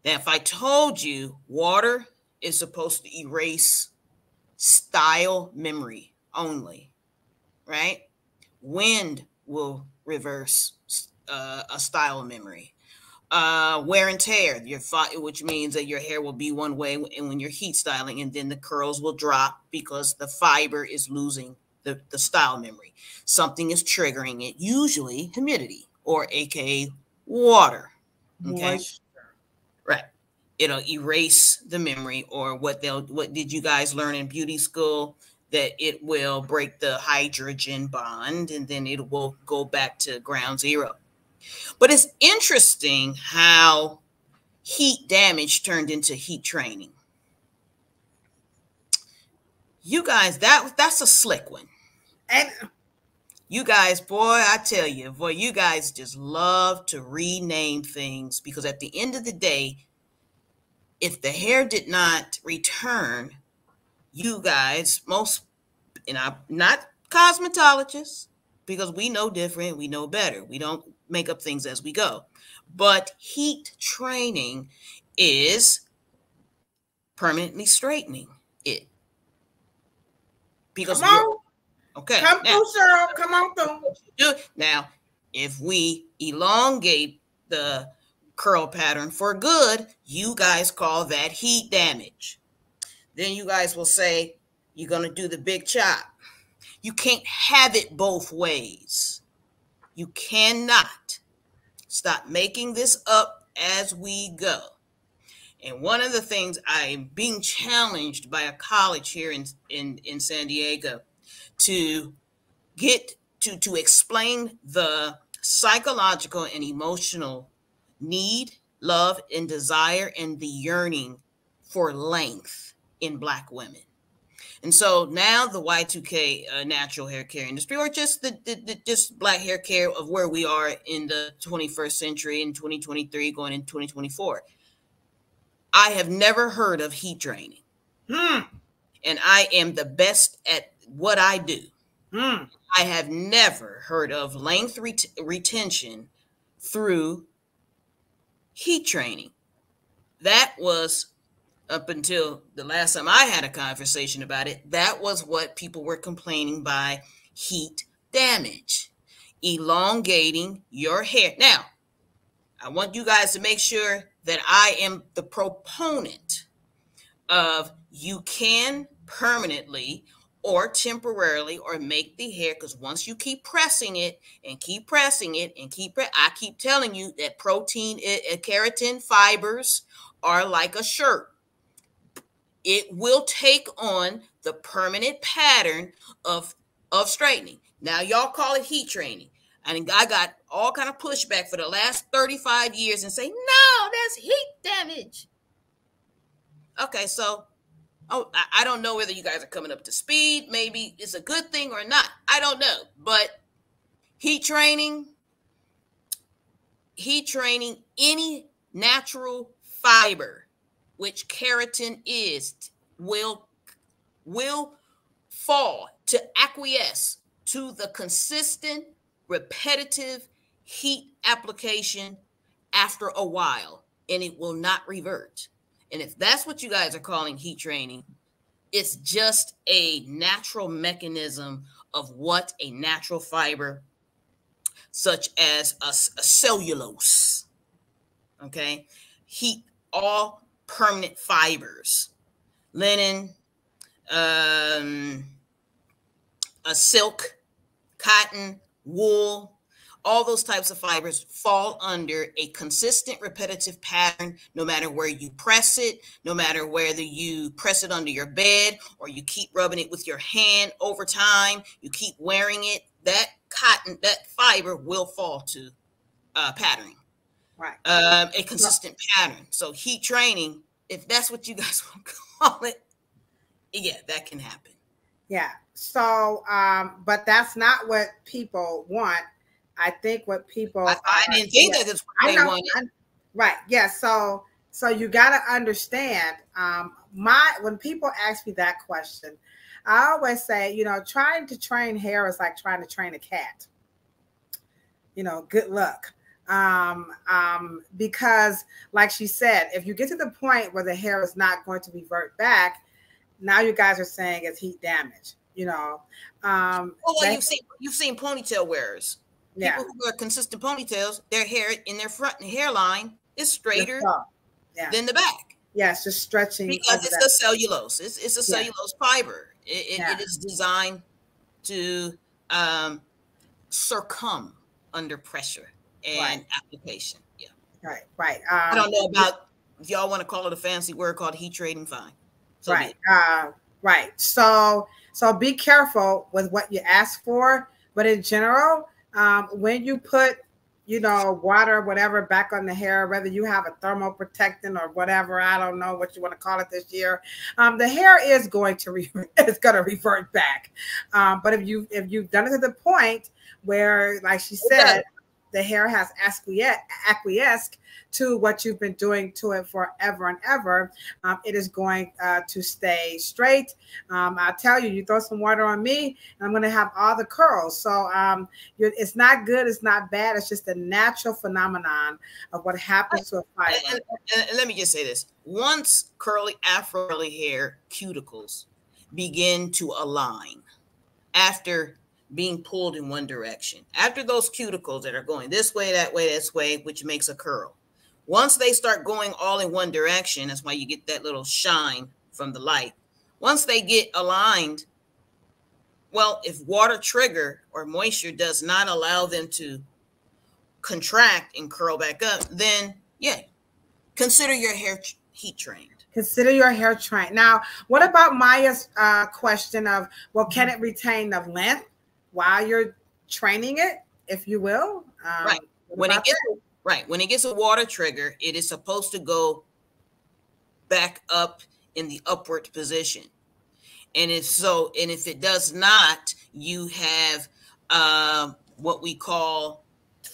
Now, if I told you water is supposed to erase style memory only, right? Wind will reverse a style memory. Wear and tear, which means that your hair will be one way and when you're heat styling, and then the curls will drop because the fiber is losing the style memory. Something is triggering it, usually humidity, or aka water. Okay. Right. It'll erase the memory, or what did you guys learn in beauty school? That it will break the hydrogen bond and then it will go back to ground zero. But it's interesting how heat damage turned into heat training. You guys, that's a slick one. And you guys, boy, I tell you, boy, you guys just love to rename things, because at the end of the day, if the hair did not return, you guys, and I'm not cosmetologists, because we know different, we know better. We don't make up things as we go. But heat training is permanently straightening it. Because okay. Come through, Cheryl. Come on through. Now, if we elongate the curl pattern for good, you guys call that heat damage. Then you guys will say you're going to do the big chop. You can't have it both ways. You cannot. Stop making this up as we go. And one of the things, I'm being challenged by a college here in San Diego to get to explain the psychological and emotional need, love, and desire, and the yearning for length in Black women. And so now the Y2K natural hair care industry, or just just Black hair care of where we are in the 21st century, in 2023, going into 2024, I have never heard of heat training. And I am the best at what I do. I have never heard of length retention through heat training. That was, up until the last time I had a conversation about it, that was what people were complaining by heat damage, elongating your hair. Now, I want you guys to make sure that I am the proponent of you can permanently or temporarily or make the hair, because once you keep pressing it and keep pressing it and I keep telling you that protein, keratin fibers are like a shirt. It will take on the permanent pattern of straightening. Now, y'all call it heat training. And I got all kind of pushback for the last 35 years and say, no, that's heat damage. Okay, so Oh, I don't know whether you guys are coming up to speed. Maybe it's a good thing or not. I don't know. But heat training, any natural fiber, which keratin is, will fall to acquiesce to the consistent, repetitive heat application after a while, and it will not revert. And if that's what you guys are calling heat training, it's just a natural mechanism of what a natural fiber, such as a cellulose, okay, heat all permanent fibers, linen, a silk, cotton, wool, all those types of fibers fall under a consistent repetitive pattern, no matter where you press it, no matter whether you press it under your bed or you keep rubbing it with your hand over time, you keep wearing it, that cotton, that fiber will fall to patterning. Right. A consistent pattern. So heat training, if that's what you guys want to call it, yeah, that can happen. Yeah. So, but that's not what people want. I think what people I didn't think that that's what they wanted. Right. Yeah. So you got to understand, when people ask me that question, I always say, trying to train hair is like trying to train a cat. Good luck. Because like she said, if you get to the point where the hair is not going to revert back, now you guys are saying it's heat damage, Well, you've seen ponytail wearers. Yeah. People who wear consistent ponytails, their hair in their front hairline is straighter than the back. Yeah, it's just stretching. Because it's a cellulose. It's a cellulose fiber. It is designed to succumb under pressure and application. Yeah. Right. I don't know about if y'all want to call it a fancy word called heat training, fine. So right. So be careful with what you ask for. But in general, when you put, water, whatever, back on the hair, whether you have a thermal protectant or whatever, I don't know what you want to call it this year, the hair is going to revert back. But if you've done it to the point where, like she said, the hair has acquiesced to what you've been doing to it forever and ever, it is going to stay straight. I'll tell you, you throw some water on me, and I'm going to have all the curls. So it's not good. It's not bad. It's just a natural phenomenon of what happens to a fiber. And let me just say this. Once curly, afro curly hair cuticles begin to align after being pulled in one direction, after those cuticles that are going this way, that way, this way, which makes a curl, once they start going all in one direction, that's why you get that little shine from the light. Once they get aligned, well, if water trigger or moisture does not allow them to contract and curl back up, then consider your hair heat trained. Consider your hair trained. Now, what about Maya's question of, well, can it retain the length while you're training it, if you will? Right. When it gets a water trigger, it is supposed to go back up in the upward position. And if it does not, you have what we call,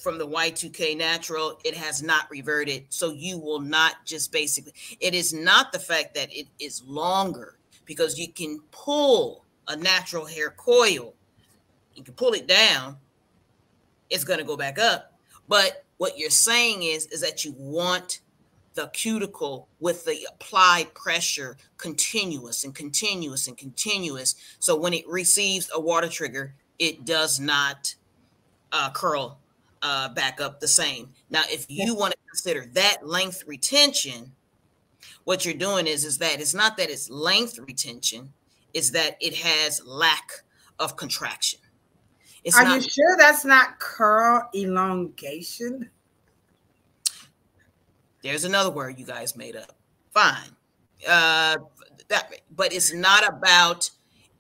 from the Y2K natural, it has not reverted. So you will not just basically, it is not the fact that it is longer, because you can pull a natural hair coil, you can pull it down, it's going to go back up. But what you're saying is that you want the cuticle with the applied pressure continuous and continuous and continuous. So when it receives a water trigger, it does not curl back up the same. Now, if you want to consider that length retention, what you're doing is that it's not that it's length retention, it's that it has lack of contraction. Are you sure that's not curl elongation? There's another word you guys made up. Fine. But it's not about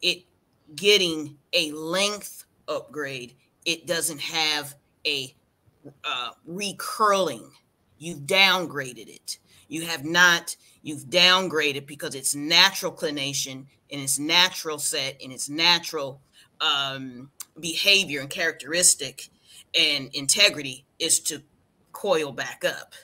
it getting a length upgrade. It doesn't have a recurling. You've downgraded it. You have not, you've downgraded because its natural clination and its natural set and its natural behavior and characteristic and integrity is to coil back up,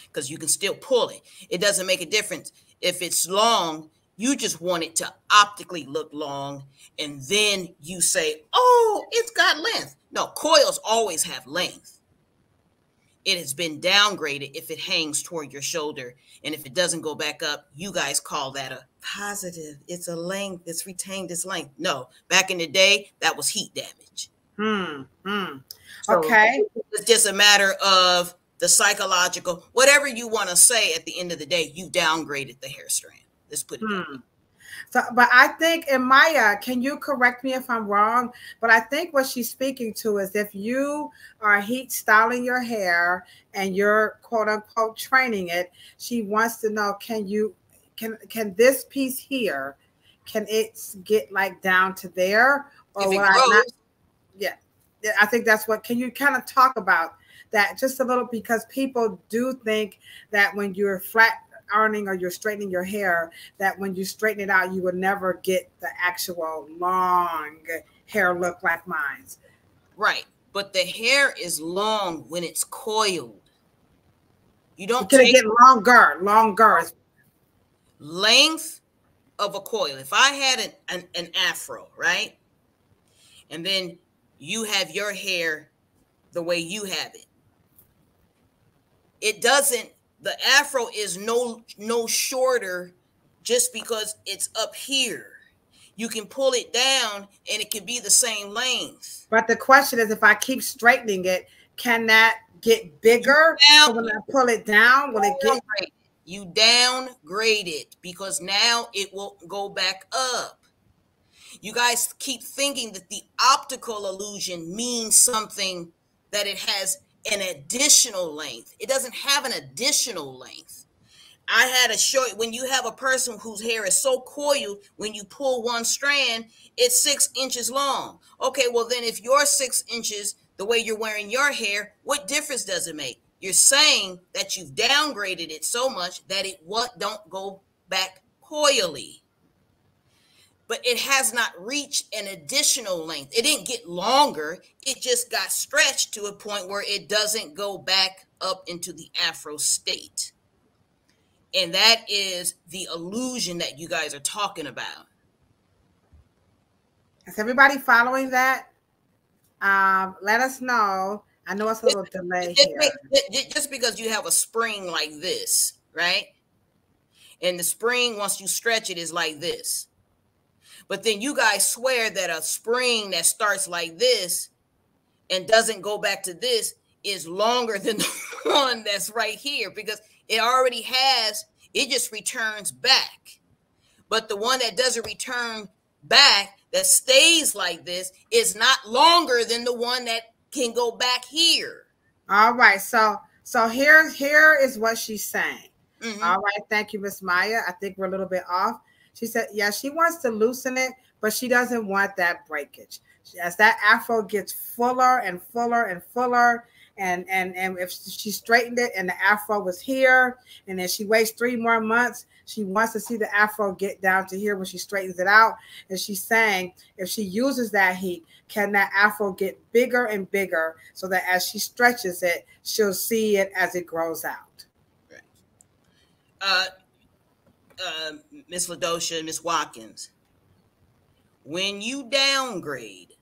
because you can still pull it. It doesn't make a difference. If it's long, you just want it to optically look long, and then you say, oh, it's got length. No, coils always have length. It has been downgraded if it hangs toward your shoulder, and if it doesn't go back up, you guys call that a positive. It's a length. It's retained its length. No, back in the day, that was heat damage. Okay. So it's just a matter of the psychological, whatever you want to say. At the end of the day, you downgraded the hair strand. Let's put it that way. So, but I think, and Maya, can you correct me if I'm wrong? But I think what she's speaking to is if you are heat styling your hair and you're quote unquote training it, she wants to know, can this piece here, can it get like down to there? Or If it will I grows, not? Yeah, I think that's what, can you kind of talk about that just a little, because people do think that when you're flat ironing or you're straightening your hair, that when you straighten it out, you will never get the actual long hair look like mine's. Right. But the hair is long when it's coiled. You don't take it longer. Length of a coil. If I had an afro, right? And then you have your hair the way you have it. It doesn't, the afro is no shorter just because it's up here. You can pull it down and it can be the same length. But the question is, if I keep straightening it, can that get bigger? So when I pull it down, will it get? You downgrade it because now it will go back up. You guys keep thinking that the optical illusion means something, that it has an additional length. It doesn't have an additional length. I had to show you, when you have a person whose hair is so coiled, when you pull one strand, it's 6 inches long. Okay, well then if you're 6 inches, the way you're wearing your hair, what difference does it make? You're saying that you've downgraded it so much that it don't go back coily. But it has not reached an additional length. It didn't get longer. It just got stretched to a point where it doesn't go back up into the afro state. And that is the illusion that you guys are talking about. Is everybody following that? Let us know. I know it's a little delay here. Just because you have a spring like this, right? And the spring, once you stretch it, is like this. But then you guys swear that a spring that starts like this and doesn't go back to this is longer than the one that's right here, because it already has, it just returns back. But the one that doesn't return back, that stays like this, is not longer than the one that can go back here. All right. So here is what she's saying. All right. Thank you, Miss Maya. I think we're a little bit off. She said, yeah, she wants to loosen it, but she doesn't want that breakage. As that afro gets fuller and fuller and fuller, and if she straightened it and the afro was here, and then she waits 3 more months, she wants to see the afro get down to here when she straightens it out. And she's saying, if she uses that heat, can that afro get bigger and bigger so that as she stretches it, she'll see it as it grows out. Right. Miss Ladosha, Miss Watkins, when you downgrade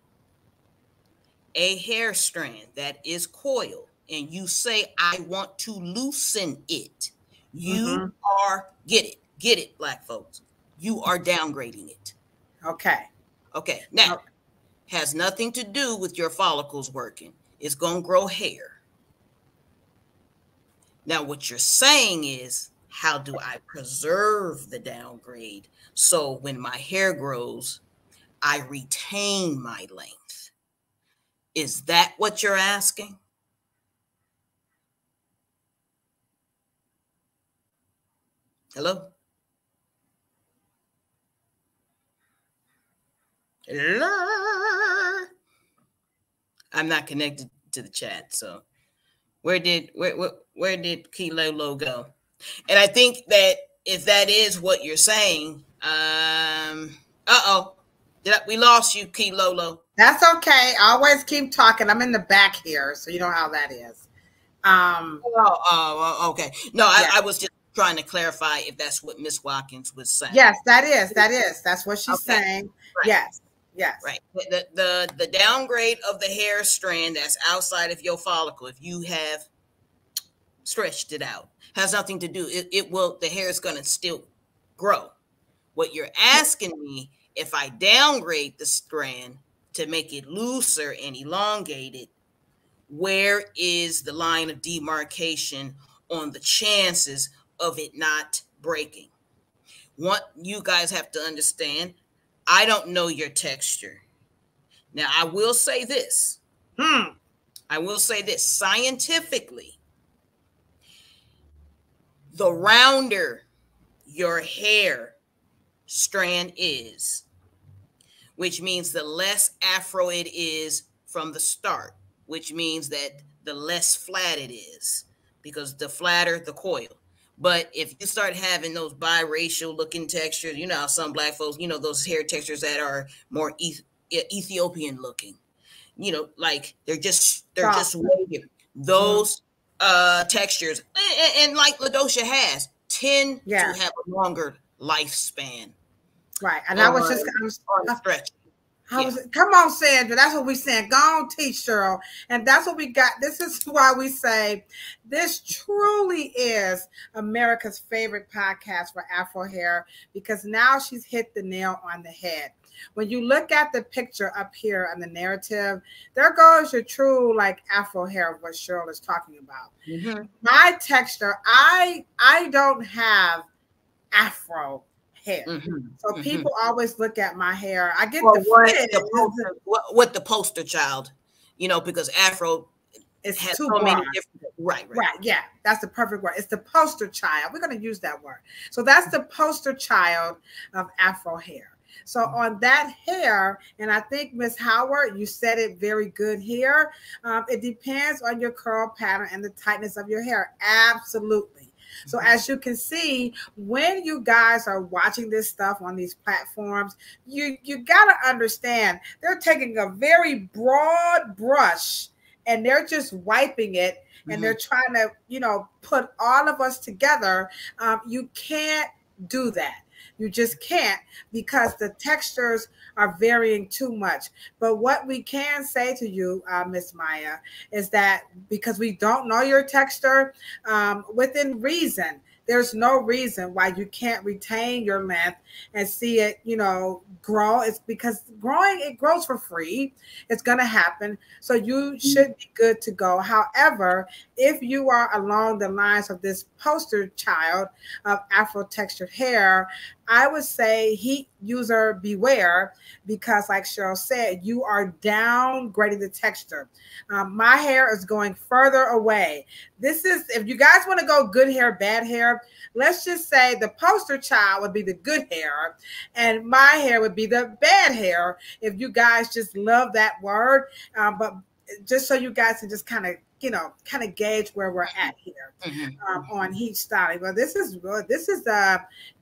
a hair strand that is coiled and you say, I want to loosen it, you are, get it, black folks, you are downgrading it. Okay. Now, has nothing to do with your follicles working. It's going to grow hair. Now, what you're saying is, how do I preserve the downgrade so when my hair grows, I retain my length? Is that what you're asking? Hello? Hello? I'm not connected to the chat, so where did Kilolo go? And I think that if that is what you're saying, we lost you, Key Lolo. That's okay. I always keep talking. I'm in the back here, so you know how that is. Okay. No, yeah. I was just trying to clarify if that's what Miss Watkins was saying. Yes, that is. That's what she's saying. Right. Yes. Right. The downgrade of the hair strand that's outside of your follicle, if you have stretched it out, has nothing to do. The hair is going to still grow. What you're asking me, if I downgrade the strand to make it looser and elongated, where is the line of demarcation on the chances of it not breaking? What you guys have to understand, I don't know your texture. Now, I will say this. Scientifically, the rounder your hair strand is, which means the less afro it is from the start, which means that the less flat it is, because the flatter the coil. But if you start having those biracial looking textures, you know how some black folks, you know, those hair textures that are more Ethiopian looking, you know, like they're just wavy. Those textures, and like Ladosha has, tend to have a longer lifespan. Right. And I was just stretch. Come on, Sandra. That's what we saying. Go on, teach, Cheryl. And that's what we got. This is why we say this truly is America's favorite podcast for Afro hair, because now she's hit the nail on the head. When you look at the picture up here on the narrative, there goes your true like Afro hair of what Cheryl is talking about. Mm-hmm. My texture, I don't have Afro hair. Mm-hmm. So people always look at my hair. I get what the poster child, you know, because Afro has so many different. Right. Yeah, that's the perfect word. It's the poster child. We're going to use that word. So that's the poster child of Afro hair. So on that hair, and I think Miss Howard, you said it very good here. It depends on your curl pattern and the tightness of your hair. Absolutely. So as you can see, when you guys are watching this stuff on these platforms, you got to understand they're taking a very broad brush and they're just wiping it and they're trying to, you know, put all of us together. You can't do that. You just can't, because the textures are varying too much. But what we can say to you, Miss Maya, is that because we don't know your texture, within reason, there's no reason why you can't retain your length and see it, you know, grow. It's because it grows for free. It's going to happen. So you should be good to go. However, if you are along the lines of this poster child of Afro textured hair, I would say heat user beware, because like Cheryl said, you are downgrading the texture. My hair is going further away. This is, if you guys want to go good hair, bad hair, let's just say the poster child would be the good hair and my hair would be the bad hair, if you guys just love that word. But just so you guys can just kind of, you know, kind of gauge where we're at here on heat styling. Well, this is because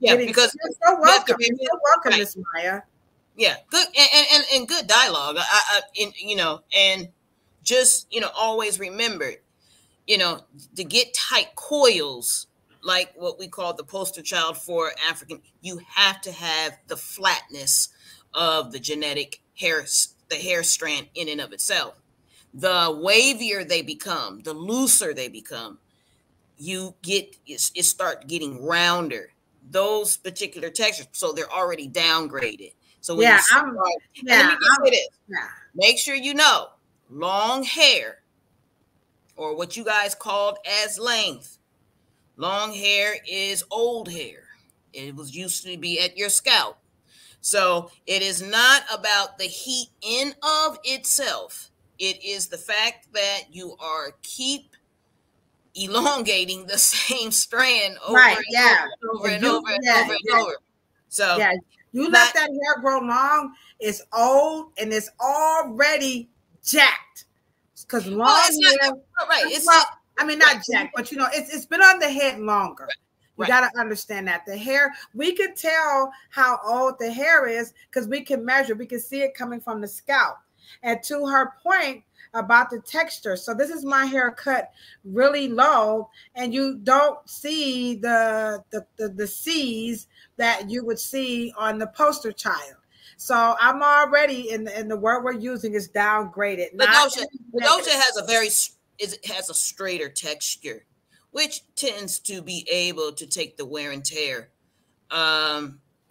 you're so welcome. You're so welcome, Miss Maya. Yeah, good and good dialogue. You know, and just, you know, always remember, you know, to get tight coils, like what we call the poster child for African, you have to have the flatness of the genetic hair, the hair strand in and of itself. The wavier they become, the looser they become, it start getting rounder. Those particular textures, so they're already downgraded. So when make sure you know, long hair, or what you guys called as length. Long hair is old hair. It was used to be at your scalp. So it is not about the heat in of itself. It is the fact that you are keep elongating the same strand over and over. So you let that hair grow long, it's old and it's already jacked. Because long hair, right? I mean, not jacked, but you know, it's been on the head longer. You got to understand that the hair, we can tell how old the hair is because we can measure, we can see it coming from the scalp. And to her point about the texture, so this is my hair cut really low, and you don't see the C's that you would see on the poster child. So I'm already in the word we're using is downgraded. Ladosha has a straighter texture, which tends to be able to take the wear and tear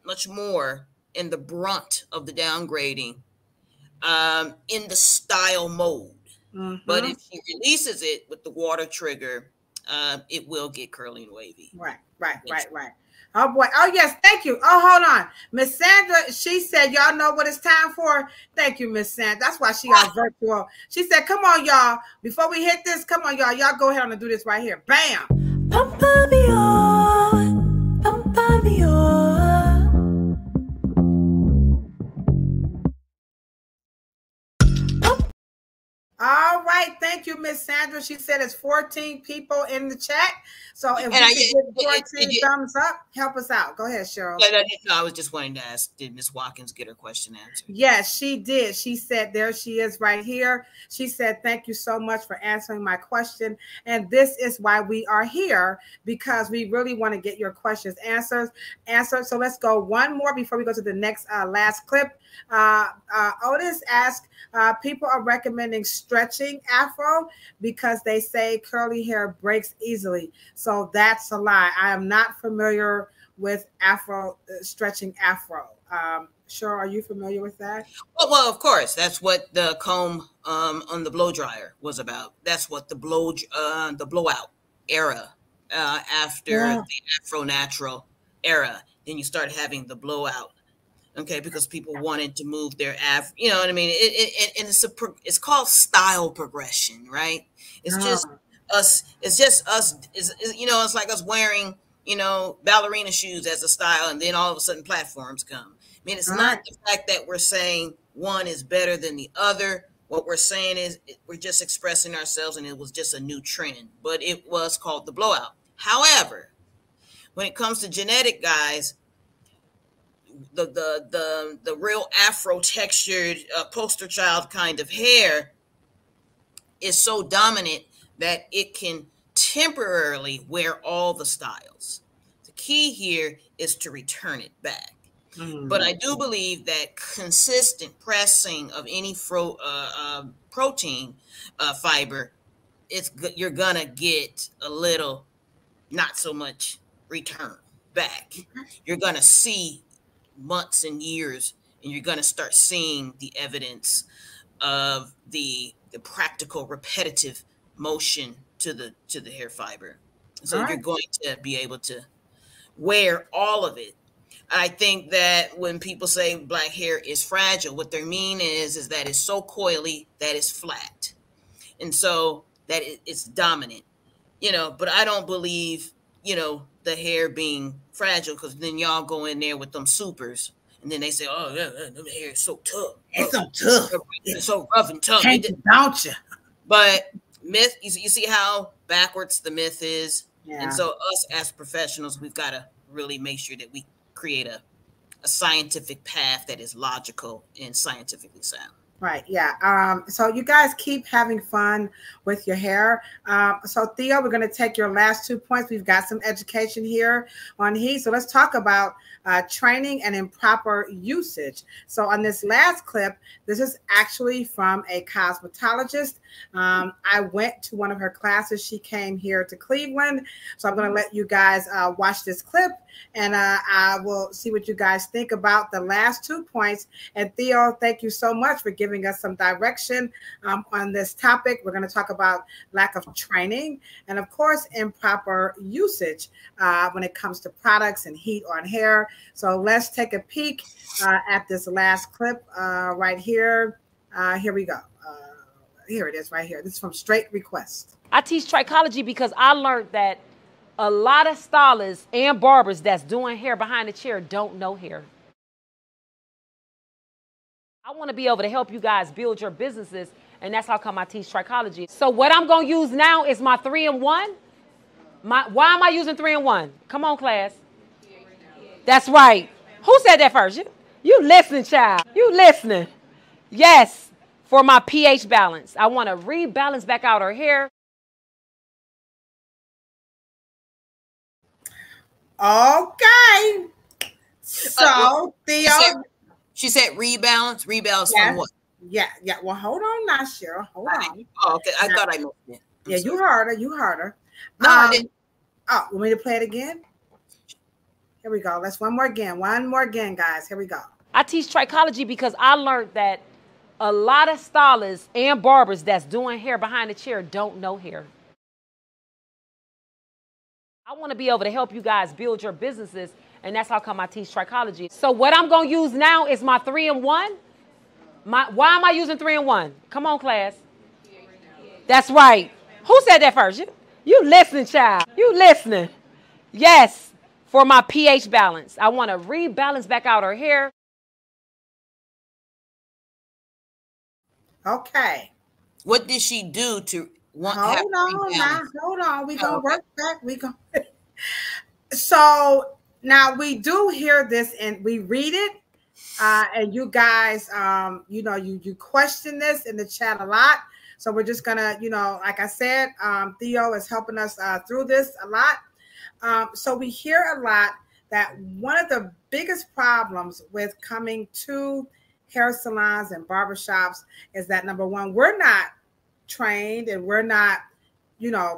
much more in the brunt of the downgrading in the style mode. But if she releases it with the water trigger, it will get curly and wavy. Right. Oh boy. Oh yes, thank you. Oh, hold on. Miss Sandra, she said, y'all know what it's time for. Thank you, Miss Sandra. That's why she all virtual. She said, come on, y'all. Before we hit this, come on, y'all. Y'all go ahead and do this right here. Bam. Pampa me on. Pampa me on. All right, thank you, Miss Sandra. She said it's 14 people in the chat. So if we can get 14 thumbs up, help us out. Go ahead, Cheryl. No, I was just wanting to ask, did Miss Watkins get her question answered? Yes, she did. She said, there she is right here. She said, thank you so much for answering my question. And this is why we are here, because we really want to get your questions answered. So let's go one more before we go to the next last clip. Otis asked, people are recommending stretching afro because they say curly hair breaks easily. So that's a lie. I am not familiar with afro stretching afro. Cheryl, are you familiar with that? Well, of course. That's what the comb on the blow dryer was about. That's what the blowout era after the Afro natural era. Then you start having the blowout. Okay, because people wanted to move their you know what I mean? It's called style progression, right? It's just us. It's just us. You know, it's like us wearing, you know, ballerina shoes as a style, and then all of a sudden platforms come. I mean, it's not the fact that we're saying one is better than the other. What we're saying is we're just expressing ourselves, and it was just a new trend, but it was called the blowout. However, when it comes to genetic guys, the real Afro textured poster child kind of hair is so dominant that it can temporarily wear all the styles. The key here is to return it back. But I do believe that consistent pressing of any protein fiber, you're gonna get a little, not so much return back. You're gonna see months and years, and you're going to start seeing the evidence of the practical repetitive motion to the hair fiber. So you're going to be able to wear all of it. I think that when people say black hair is fragile, what they mean is that it's so coily that it's flat, and so that it's dominant, you know. But I don't believe, you know, the hair being fragile, because then y'all go in there with them supers, and then they say, "Oh, yeah, the hair is so tough. It's so tough. It's so rough and tough." Don't you? But myth, you see how backwards the myth is, and so us as professionals, we've got to really make sure that we create a scientific path that is logical and scientifically sound. Right. Yeah. So you guys keep having fun with your hair. So Theo, we're going to take your last 2 points. We've got some education here on heat. So let's talk about training and improper usage. So on this last clip, this is actually from a cosmetologist. I went to one of her classes. She came here to Cleveland. So I'm going to let you guys watch this clip, and I will see what you guys think about the last 2 points. And Theo, thank you so much for giving us some direction on this topic. We're going to talk about lack of training and, of course, improper usage when it comes to products and heat on hair. So let's take a peek at this last clip right here. Here we go. Here it is right here. This is from Straight Request. I teach trichology because I learned that a lot of stylists and barbers that's doing hair behind the chair don't know hair. I want to be able to help you guys build your businesses and that's how come I teach trichology. So what I'm gonna use now is my 3-in-1. Why am I using 3-in-1? Come on, class. That's right. Who said that first? You listening, child. You listening. Yes, for my pH balance. I want to rebalance back out her hair. Okay. So, Theo. She said rebalance. Rebalance yes. from what? Yeah. Well, hold on now, Cheryl. Hold on. Oh, okay. I thought I missed it. Yeah, you heard her. No, I didn't. Oh, want me to play it again? Here we go. Let's one more again, guys. Here we go. I teach trichology because I learned that a lot of stylists and barbers that's doing hair behind the chair don't know hair. I want to be able to help you guys build your businesses, and that's how come I teach trichology. So what I'm going to use now is my 3-in-1. Why am I using 3-in-1? Come on, class. That's right. Who said that first? You listening, child. You listening. Yes, for my pH balance. I want to rebalance back out her hair. Okay. What did she do to want? Hold on. We gonna work back. So now we do hear this and we read it, and you guys, you question this in the chat a lot. So we're just gonna, like I said, Theo is helping us through this a lot. So we hear a lot that one of the biggest problems with coming to hair salons and barbershops is that, number one, we're not trained and we're not,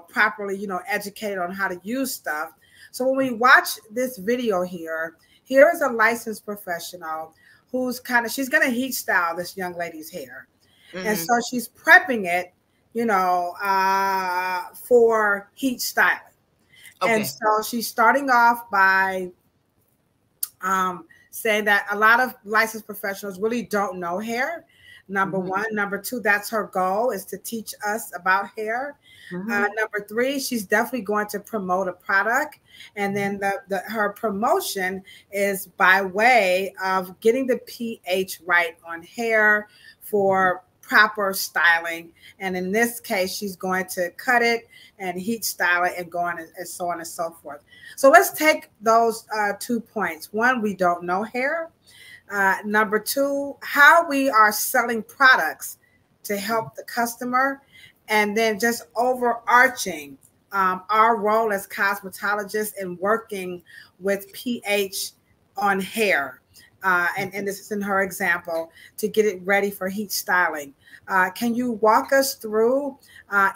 properly, educated on how to use stuff. So when we watch this video here is a licensed professional who's she's going to heat style this young lady's hair. Mm-hmm. And so she's prepping it, for heat styling. Okay. And so she's starting off by saying that a lot of licensed professionals really don't know hair. Number one. Number two, that's her goal, is to teach us about hair. Number three, she's definitely going to promote a product. And then her promotion is by way of getting the pH right on hair for proper styling. And in this case, she's going to cut it and heat style it and go on and so on and so forth. So let's take those 2 points. One, we don't know hair. Number two, how we are selling products to help the customer. And then just overarching our role as cosmetologists in working with pH on hair. And this is in her example, to get it ready for heat styling. Can you walk us through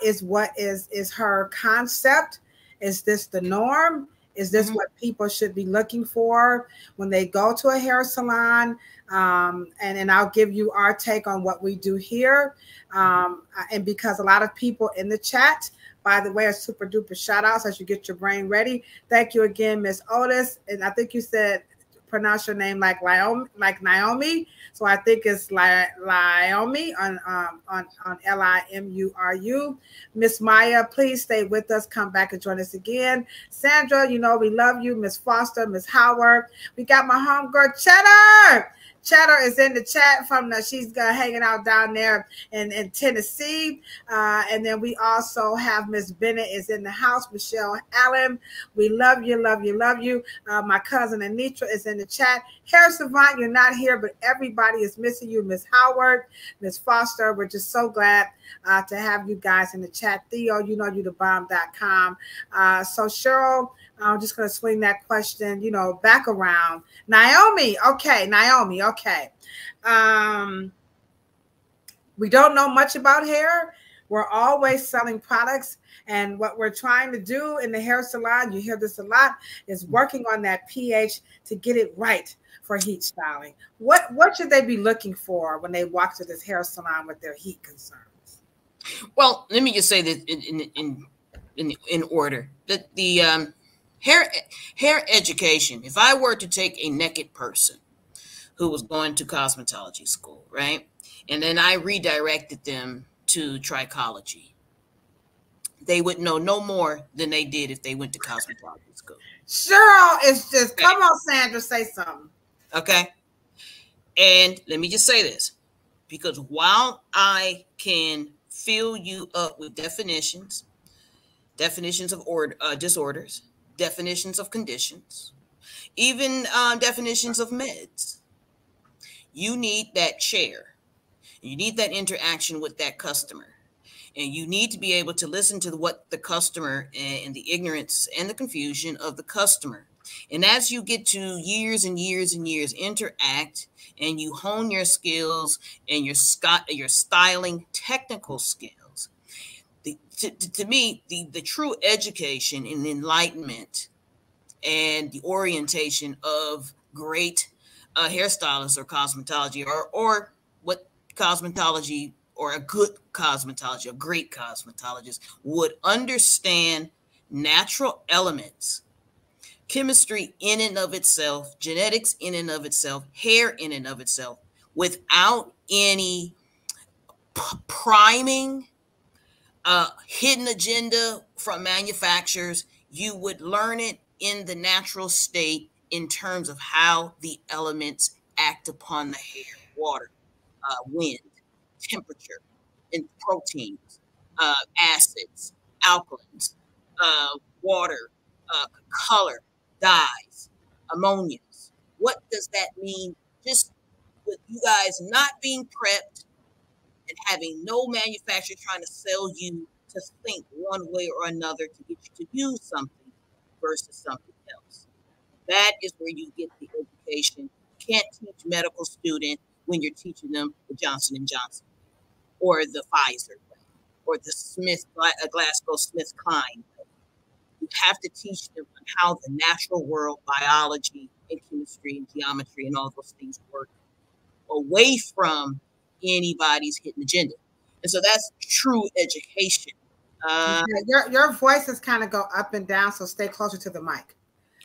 is her concept? Is this the norm? Is this what people should be looking for when they go to a hair salon? And I'll give you our take on what we do here. And because a lot of people in the chat, by the way, are super duper shout outs as you get your brain ready. Thank you again, Miss Otis. And I think you said, pronounce your name like Naomi. So I think it's Naomi on Limuru. Miss Maya, please stay with us. Come back and join us again. Sandra, we love you. Miss Foster, Miss Howard. We got my homegirl Cheddar. Cheddar is in the chat she's hanging out down there in Tennessee. And then we also have Miss Bennett is in the house. Michelle Allen, we love you, love you, love you. My cousin Anitra is in the chat. Hair Savant, you're not here, but everybody is missing you. Miss Howard, Miss Foster, we're just so glad to have you guys in the chat. Theo, you the bomb.com. So Cheryl, I'm just going to swing that question, back around. Naomi. Okay. We don't know much about hair. We're always selling products. And what we're trying to do in the hair salon, you hear this a lot, is working on that pH to get it right for heat styling. What should they be looking for when they walk to this hair salon with their heat concerns? Well, let me just say that in order. The hair education, if I were to take a naked person who was going to cosmetology school, right? And then I redirected them to trichology, they would know no more than they did if they went to cosmetology school. Cheryl is just, come on, Sandra, say something. Okay. And let me just say this. because while I can fill you up with definitions of disorders, definitions of conditions, even definitions of meds, you need that chair. You need that interaction with that customer. And you need to be able to listen to what the customer and the ignorance and the confusion of the customer. And as you get to years and years and years interact, and you hone your skills and your styling technical skills, to me, the true education and enlightenment and the orientation of great hairstylists or cosmetology, or what cosmetology, or a good cosmetology, a great cosmetologist would understand natural elements, chemistry in and of itself, genetics in and of itself, hair in and of itself, without any priming, hidden agenda from manufacturers. You would learn it in the natural state in terms of how the elements act upon the hair: water, wind, temperature, and proteins, acids, alkalins, water, color, dyes, ammonias. What does that mean? Just with you guys not being prepped and having no manufacturer trying to sell you to think one way or another to get you to use something versus something else. That is where you get the education. You can't teach medical student when you're teaching them the Johnson & Johnson or the Pfizer way or the GlaxoSmithKline way. You have to teach them how the natural world, biology and chemistry and geometry and all those things work, away from anybody's hidden agenda. And so that's true education. Your voices kind of go up and down, so stay closer to the mic.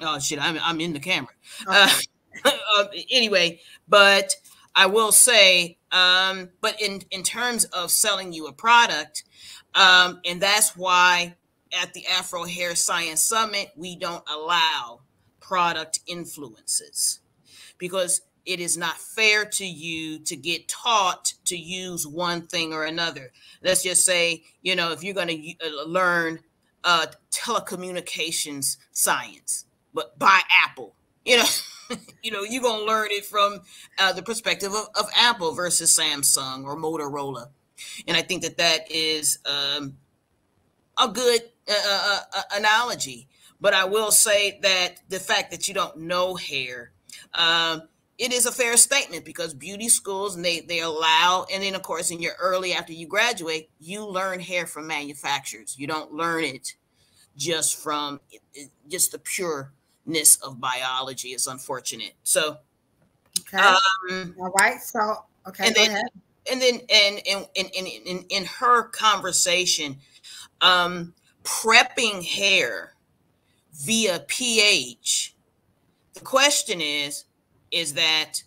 Oh shit, I'm in the camera. Okay. Anyway, but I will say, but in terms of selling you a product, and that's why at the Afro Hair Science Summit, we don't allow product influences, because it is not fair to you to get taught to use one thing or another. Let's just say, if you're going to learn telecommunications science, but by Apple, you're going to learn it from the perspective of Apple versus Samsung or Motorola. And I think that is a good analogy. But I will say that the fact that you don't know hair, it is a fair statement, because beauty schools, and they allow, and then of course in your after you graduate, you learn hair from manufacturers. You don't learn it just from just the pureness of biology. Is unfortunate. So, okay, all right. So, okay, and go then, ahead. And then, in her conversation, prepping hair via pH, the question is that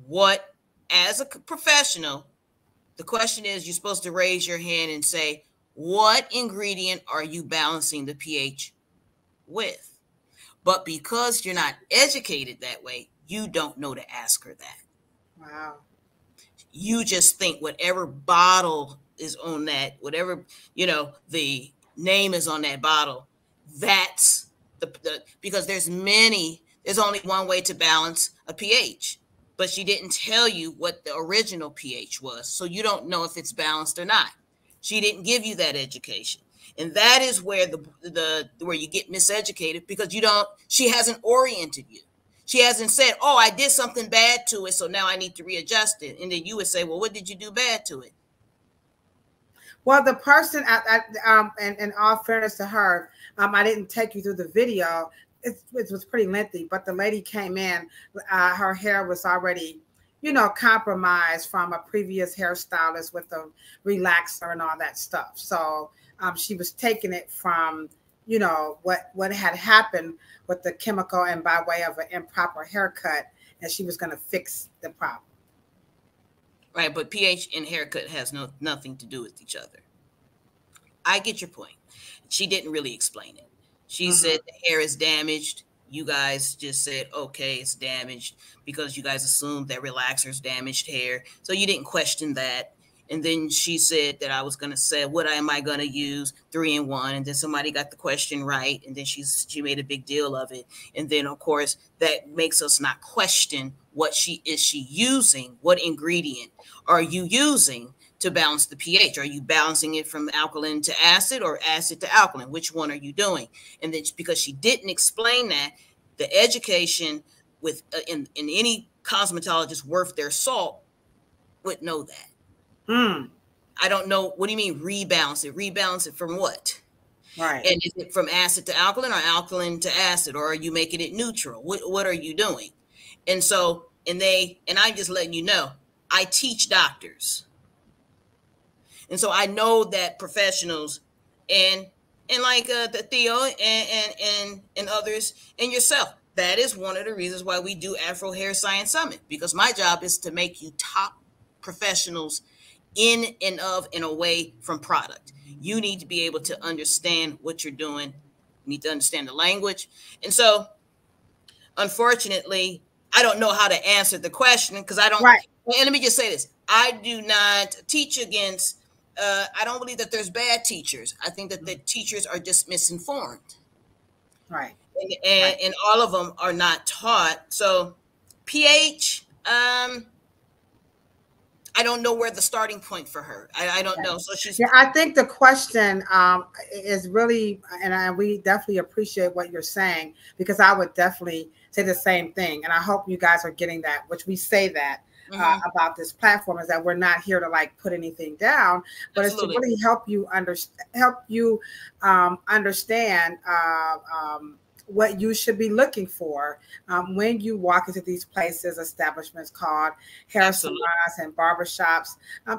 what, as a professional, the question is, you're supposed to raise your hand and say, what ingredient are you balancing the pH with? But because you're not educated that way, you don't know to ask her that. Wow. You just think whatever bottle is on that, whatever, the name is on that bottle, that's because there's only one way to balance a pH, but she didn't tell you what the original pH was. So you don't know if it's balanced or not. She didn't give you that education. And that is where where you get miseducated, because she hasn't oriented you. She hasn't said, oh, I did something bad to it, so now I need to readjust it. And then you would say, well, what did you do bad to it? Well, the person, and in all fairness to her, I didn't take you through the video. It was pretty lengthy, but the lady came in, her hair was already, compromised from a previous hairstylist with a relaxer and all that stuff. So she was taking it from, what had happened with the chemical and by way of an improper haircut, and she was going to fix the problem. Right, but pH and haircut has nothing to do with each other. I get your point. She didn't really explain it. She said the hair is damaged. you guys just said, okay, it's damaged because you guys assumed that relaxers damaged hair. So you didn't question that. And then she said that I was going to say, what am I going to use? 3-in-1. And then somebody got the question right. And then she made a big deal of it. And then, of course, that makes us not question what she using? What ingredient are you using to balance the pH? Are you balancing it from alkaline to acid or acid to alkaline? Which one are you doing? And then because she didn't explain that, the education with in any cosmetologist worth their salt would know that. I don't know. What do you mean rebalance it? Rebalance it from what? Right. And is it from acid to alkaline or alkaline to acid, or are you making it neutral? What are you doing? And so, and I'm just letting you know, I teach doctors. And so I know that professionals and like the Theo and others and yourself, that is one of the reasons why we do Afro Hair Science Summit, because my job is to make you top professionals in and of and away from product. You need to be able to understand what you're doing. You need to understand the language. And so, unfortunately, I don't know how to answer the question because I don't. Right. And let me just say this. I do not teach against, I don't believe that there's bad teachers. I think that the teachers are just misinformed. Right. And all of them are not taught. So pH, I don't know where the starting point for her. I don't know. So she's. Yeah, I think the question is really, and we definitely appreciate what you're saying, because I would definitely say the same thing. And I hope you guys are getting that, which we say that about this platform, is that we're not here to like put anything down, but Absolutely. it's to really help you understand what you should be looking for when you walk into these places, establishments called hair salons and barbershops.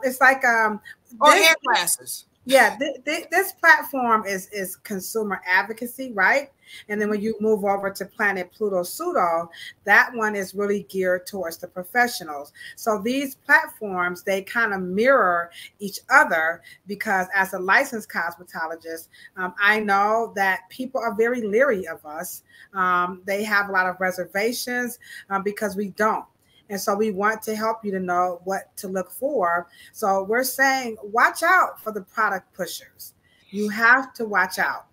It's like or hair classes. Yeah, this platform is consumer advocacy, right? And then when you move over to Planet Pluto Pseudo, that one is really geared towards the professionals. So these platforms, they kind of mirror each other, because as a licensed cosmetologist, I know that people are very leery of us. They have a lot of reservations because we don't. And so we want to help you to know what to look for. So we're saying, watch out for the product pushers. You have to watch out.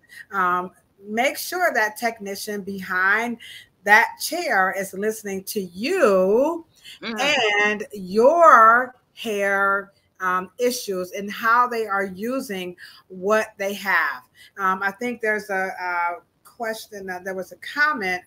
Make sure that technician behind that chair is listening to you and your hair issues and how they are using what they have. I think there's a question, there was a comment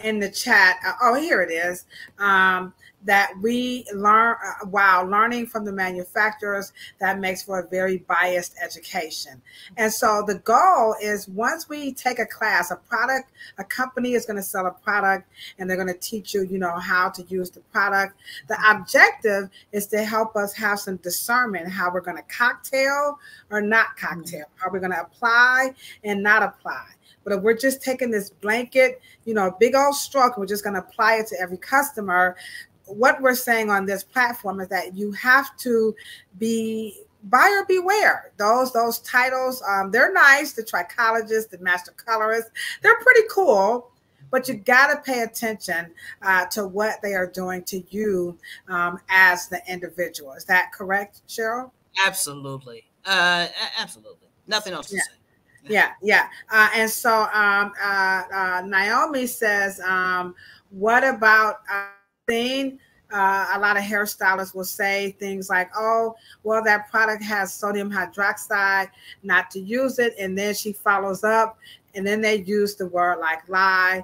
in the chat. Oh, here it is. That we learn while learning from the manufacturers, that makes for a very biased education. And so the goal is, once we take a class, a company is going to sell a product and they're going to teach you, how to use the product. The objective is to help us have some discernment, how we're going to cocktail or not cocktail, how we're going to apply and not apply. But if we're just taking this blanket, big old stroke, we're just going to apply it to every customer. What we're saying on this platform is that you have to be buyer beware. Those titles, they're nice. The trichologist, the master colorist, they're pretty cool. But you got to pay attention to what they are doing to you as the individual. Is that correct, Cheryl? Absolutely. Absolutely. Nothing else to say. Yeah. And so Naomi says, what about a lot of hairstylists will say things like, oh, well, that product has sodium hydroxide, not to use it. And then she follows up, and then they use the word like lie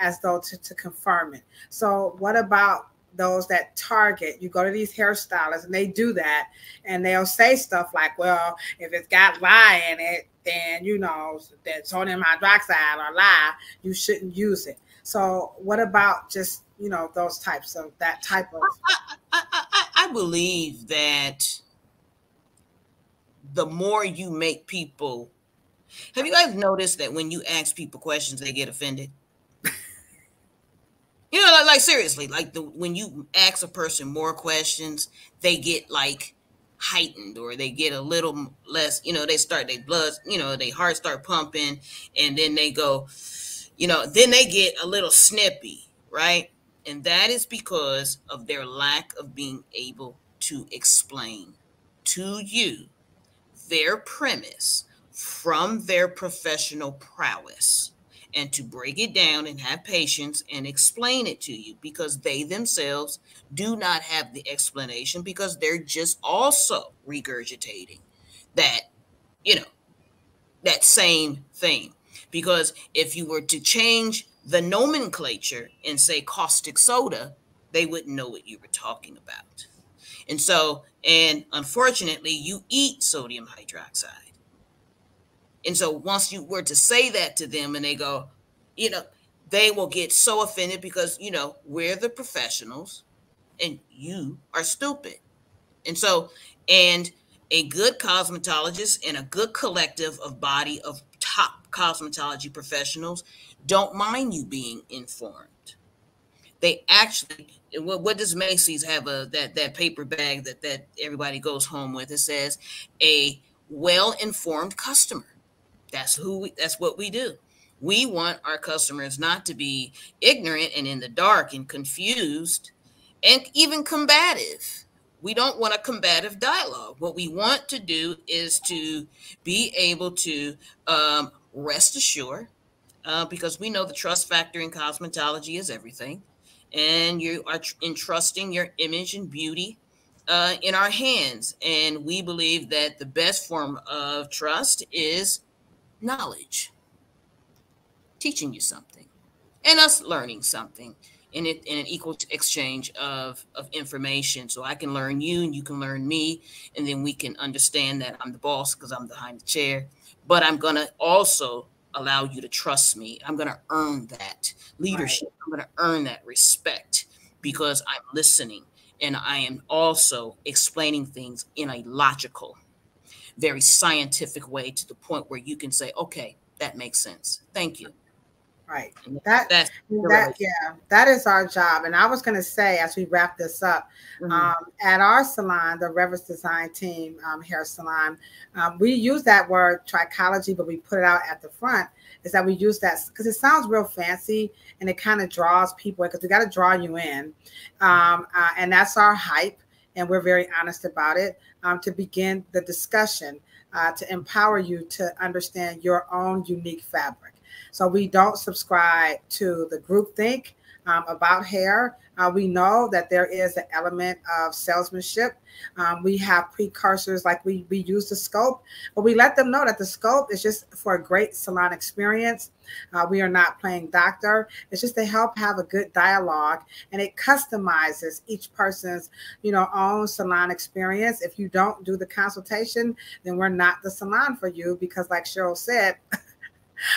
as though to confirm it. So what about those that target? You go to these hairstylists and they do that, and they'll say stuff like, well, if it's got lye in it, then that sodium hydroxide or lye, you shouldn't use it. So what about just those types of that type of? I believe that the more you make people, have you guys noticed that when you ask people questions, they get offended? Like seriously, like when you ask a person more questions, they get like heightened, or they get a little less, they start, their blood, their heart start pumping, and then they go, then they get a little snippy, right? And that is because of their lack of being able to explain to you their premise from their professional prowess, and to break it down and have patience and explain it to you, because they themselves do not have the explanation, because they're just also regurgitating that, that same thing. Because if you were to change the nomenclature and say caustic soda, they wouldn't know what you were talking about. And so, and unfortunately, you eat sodium hydroxide. And so once you were to say that to them and they go, they will get so offended, because, we're the professionals and you are stupid. And so, and a good cosmetologist and a good collective of body of top cosmetology professionals don't mind you being informed. They actually, what does Macy's have that paper bag that everybody goes home with? It says a well-informed customer. That's what we do. We want our customers not to be ignorant and in the dark and confused and even combative. We don't want a combative dialogue. What we want to do is to be able to rest assured, because we know the trust factor in cosmetology is everything. And you are entrusting your image and beauty in our hands. And we believe that the best form of trust is knowledge, teaching you something, and us learning something in an equal exchange of information. So I can learn you and you can learn me, and then we can understand that I'm the boss because I'm behind the chair, but I'm going to also allow you to trust me. I'm going to earn that leadership. Right. I'm going to earn that respect because I'm listening, and I am also explaining things in a logical, very scientific way, to the point where you can say, okay, that makes sense. Thank you. Right. That is our job. And I was going to say, as we wrap this up, at our salon, the Reverse Design Team hair salon, we use that word trichology, but we put it out at the front, is that we use that because it sounds real fancy and it kind of draws people in, because we got to draw you in. And that's our hype. And we're very honest about it, to begin the discussion, to empower you to understand your own unique fabric. So we don't subscribe to the groupthink about hair. We know that there is an element of salesmanship. We have precursors, like we use the scope, but we let them know that the scope is just for a great salon experience. We are not playing doctor. It's just to help have a good dialogue, and it customizes each person's, own salon experience. If you don't do the consultation, then we're not the salon for you, because like Cheryl said,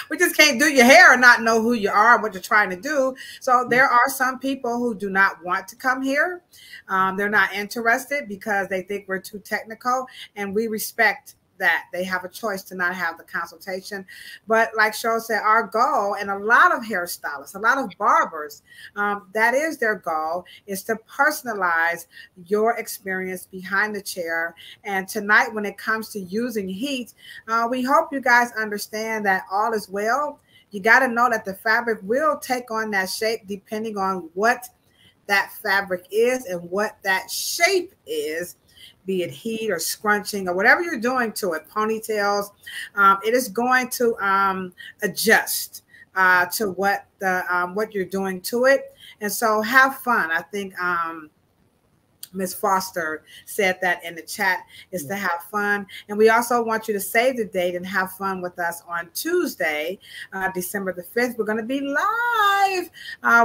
we just can't do your hair and not know who you are and what you're trying to do. So there are some people who do not want to come here. They're not interested because they think we're too technical, and we respect that. They have a choice to not have the consultation. But like Cheryl said, our goal, and a lot of hairstylists, a lot of barbers, that is their goal, is to personalize your experience behind the chair. And tonight, when it comes to using heat, we hope you guys understand that all is well. You got to know that the fabric will take on that shape depending on what that fabric is and what that shape is, be it heat or scrunching or whatever you're doing to it, ponytails. It is going to adjust to what you're doing to it. And so have fun. I think Ms. Foster said that in the chat, is to have fun. And we also want you to save the date and have fun with us on Tuesday, December the 5th. We're going to be live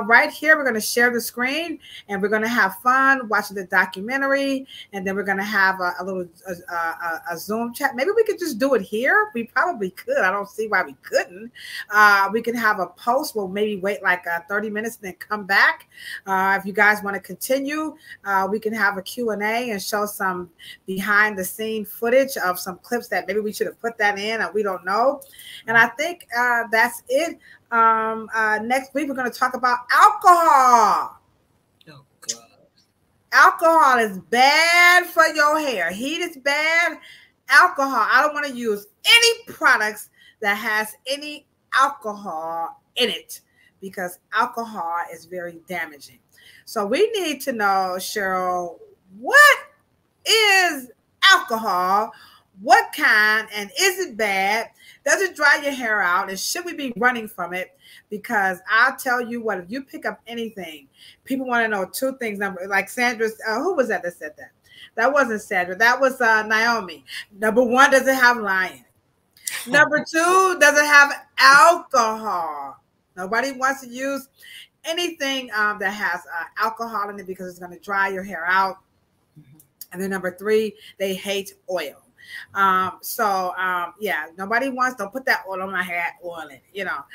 right here. We're going to share the screen, and we're going to have fun watching the documentary. And then we're going to have a little Zoom chat. Maybe we could just do it here. We probably could. I don't see why we couldn't. We can have a post. We'll maybe wait like 30 minutes and then come back. If you guys want to continue, we can have a Q&A and show some behind the scene footage of some clips that maybe we should have put that in, or we don't know. And I think that's it. Next week, we're going to talk about alcohol. Oh, God. Alcohol is bad for your hair. Heat is bad. Alcohol. I don't want to use any products that has any alcohol in it because alcohol is very damaging. So we need to know, Cheryl, what is alcohol? What kind? And is it bad? Does it dry your hair out? And should we be running from it? Because I'll tell you what, if you pick up anything, people want to know two things. Number, like Sandra's, who was that said that? That wasn't Sandra. That was Naomi. Number one, does it have lion? Number two, does it have alcohol? Nobody wants to use anything that has alcohol in it because it's going to dry your hair out. And then number three, they hate oil. Yeah, nobody wants, don't put that oil on my hair, oil in it, you know.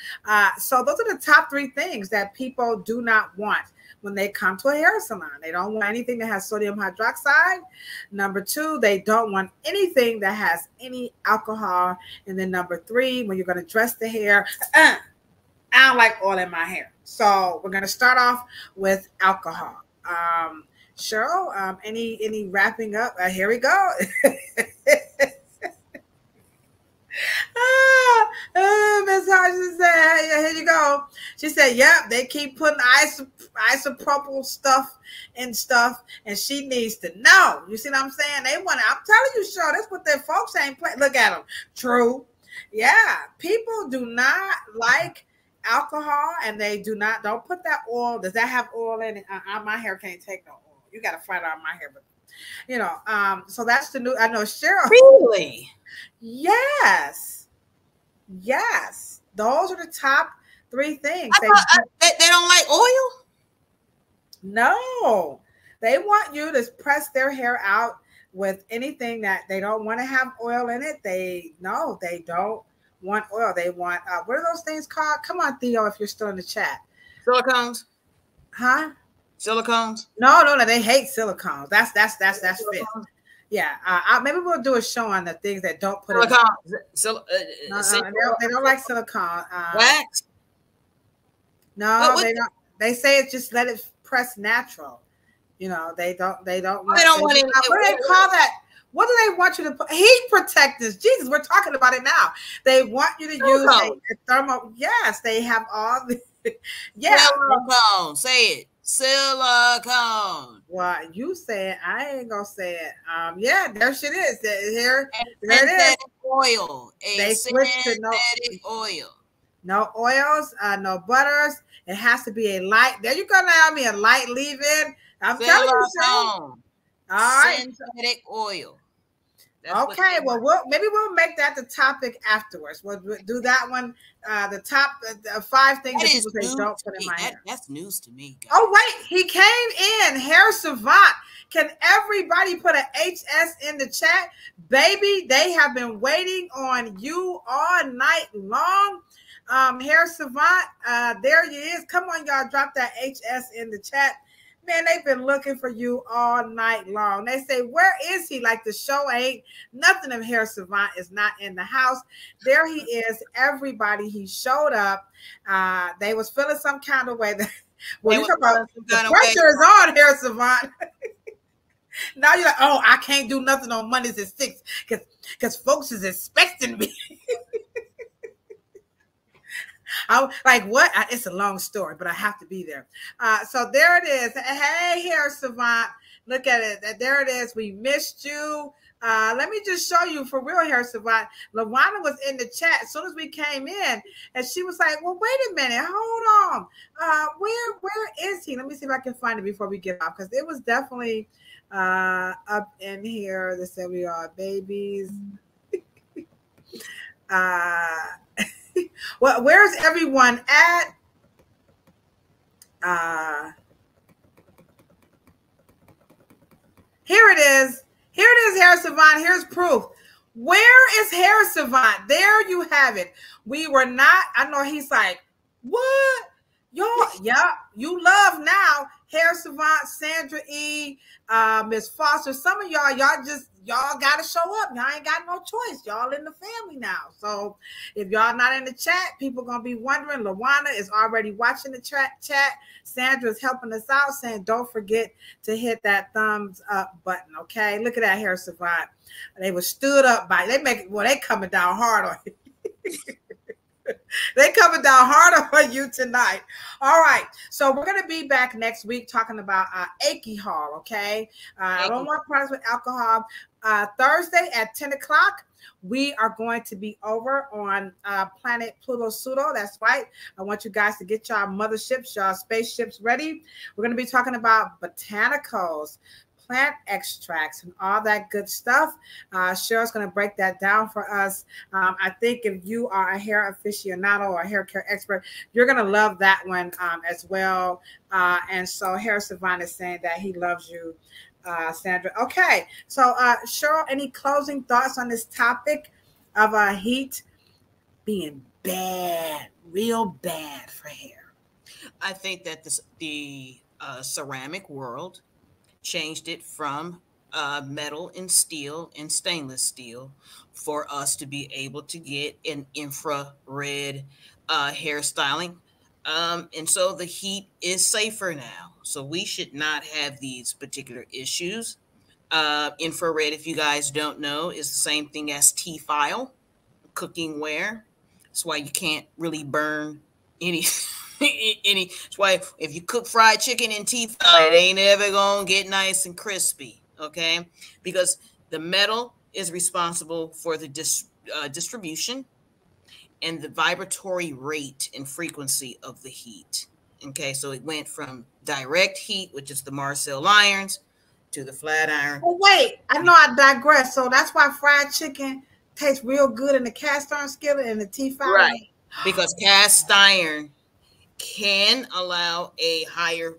So those are the top three things that people do not want when they come to a hair salon. They don't want anything that has sodium hydroxide. Number two, they don't want anything that has any alcohol. And then number three, when you're going to dress the hair, I don't like oil in my hair. So we're going to start off with alcohol. Cheryl, any wrapping up? Here we go. Miss Hodgson said, yeah, here you go. She said, yep, they keep putting isopropyl stuff and stuff, and she needs to know. You see what I'm saying? They want to, I'm telling you, Cheryl, that's what their folks ain't playing. Look at them. True. Yeah, people do not like alcohol, and they don't put that oil. Does that have oil in it? My hair can't take no oil. You got to fight out my hair, but you know, so that's the new, I know Cheryl. Really? Yes. Those are the top three things. They don't like oil? No. They want you to press their hair out with anything that they don't want to have oil in it. They don't want oil. They want, what are those things called? Come on, Theo, if you're still in the chat. Silicones? Huh? Silicones? No, they hate silicones. That's fit. Yeah, maybe we'll do a show on the things that don't put silicone. They don't like silicone. Wax? No, they don't. They say it's just let it press natural. You know, they don't want any. What do they call that? What do they want you to put? Heat protectors. Jesus, we're talking about it now. They want you to use a thermal. Yes, they have all the. Yeah, silicone. Say it. Silicone. Well, you say it. I ain't gonna say it. Yeah, there shit is. Here it is. Oil. They switched to oil. No oils, no butters. It has to be a light. There you go, Naomi. A light leave-in. I'm telling you, so. All right. Synthetic oil. Okay, maybe we'll make that the topic afterwards. We'll do that one. The top 5 things that people say don't put in my hair. That's news to me, guys. Oh wait, he came in. Hair Savant. Can everybody put an HS in the chat, baby? They have been waiting on you all night long. Hair Savant, there he is. Come on, y'all, drop that HS in the chat. Man, they've been looking for you all night long. They say, where is he? Like the show ain't nothing of Hair Savant is not in the house. There he is. Everybody, he showed up. They was feeling some kind of way. Well, you talk about the pressure is on Hair Savant. Now you're like, oh, I can't do nothing on Mondays at 6 because folks is expecting me. I'm like, what? It's a long story, but I have to be there. So there it is. Hey, Hair Savant. Look at it. There it is. We missed you. Let me just show you for real, Hair Savant. LaWanda was in the chat as soon as we came in, and she was like, well, wait a minute. Hold on. Where is he? Let me see if I can find it before we get off, because it was definitely up in here. They said we are babies. Well, where's everyone at? Here it is. Here it is, Hair Savant. Here's proof. Where is Hair Savant? There you have it. We were not. I know he's like, what? Y'all, yeah, you love now. Hair Savant, Sandra E, Miss Foster. Some of y'all gotta show up. Y'all ain't got no choice. Y'all in the family now. So if y'all not in the chat, people gonna be wondering. Lawana is already watching the chat. Sandra's helping us out, saying don't forget to hit that thumbs up button. Okay, look at that, Hair Savant. They were stood up by. They coming down hard on you. They coming down hard on you tonight. All right. So we're going to be back next week talking about alcohol, okay? I don't want products with alcohol. Thursday at 10 o'clock, we are going to be over on planet Pluto Pseudo. That's right. I want you guys to get y'all motherships, y'all spaceships ready. We're going to be talking about botanicals, plant extracts, and all that good stuff. Cheryl's going to break that down for us. I think if you are a hair aficionado or a hair care expert, you're going to love that one as well. And so Hair Savant is saying that he loves you, Sandra. Okay, so Cheryl, any closing thoughts on this topic of heat being bad, real bad for hair? I think that the ceramic world changed it from metal and steel and stainless steel for us to be able to get an infrared hairstyling. And so the heat is safer now. So we should not have these particular issues. Infrared, if you guys don't know, is the same thing as T-file, cooking ware. That's why you can't really burn any that's why if you cook fried chicken in T-file, it ain't ever gonna get nice and crispy, okay? Because the metal is responsible for the distribution and the vibratory rate and frequency of the heat. Okay, so it went from direct heat, which is the Marcel irons, to the flat iron. Oh wait, I know I digress. So that's why fried chicken tastes real good in the cast iron skillet and the T-file. Right, because cast iron can allow a higher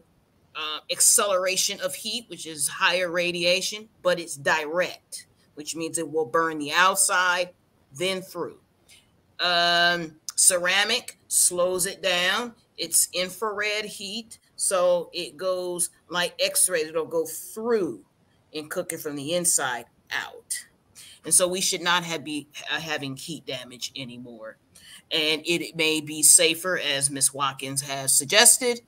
acceleration of heat, which is higher radiation, but it's direct, which means it will burn the outside, then through. Ceramic slows it down. It's infrared heat, so it goes like X-rays. It'll go through and cook it from the inside out. And so we should not be having heat damage anymore. And it may be safer, as Ms. Watkins has suggested.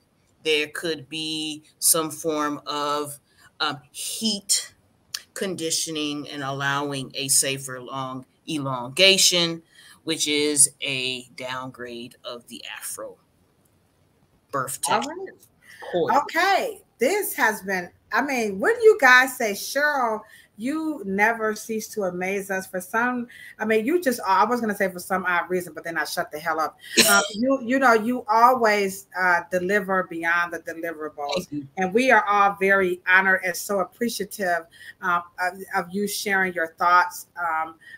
There could be some form of heat conditioning and allowing a safer long elongation, which is a downgrade of the Afro birth technique. Right. Okay, this has been, I mean, what do you guys say, Cheryl? You never cease to amaze us. For some, I mean, you just, I was going to say for some odd reason, but then I shut the hell up. You always deliver beyond the deliverables. And we are all very honored and so appreciative of you sharing your thoughts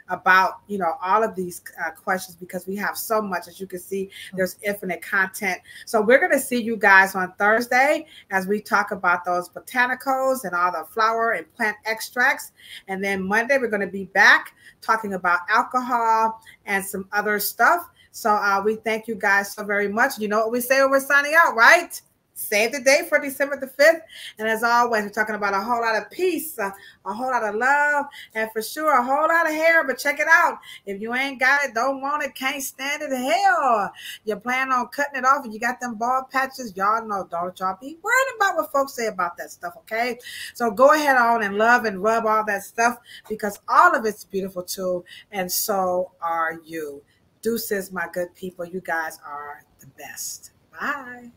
about, all of these questions, because we have so much. As you can see, there's infinite content. So we're going to see you guys on Thursday as we talk about those botanicals and all the flower and plant extracts. And then Monday, we're going to be back talking about alcohol and some other stuff. So we thank you guys so very much. You know what we say when we're signing out, right? Save the date for December the 5th. And as always, we're talking about a whole lot of peace, a whole lot of love, and for sure, a whole lot of hair. But check it out. If you ain't got it, don't want it, can't stand it, hell, you're planning on cutting it off and you got them bald patches, y'all know, don't y'all be worried about what folks say about that stuff, okay? So go ahead on and love and rub all that stuff, because all of it's beautiful too, and so are you. Deuces, my good people. You guys are the best. Bye.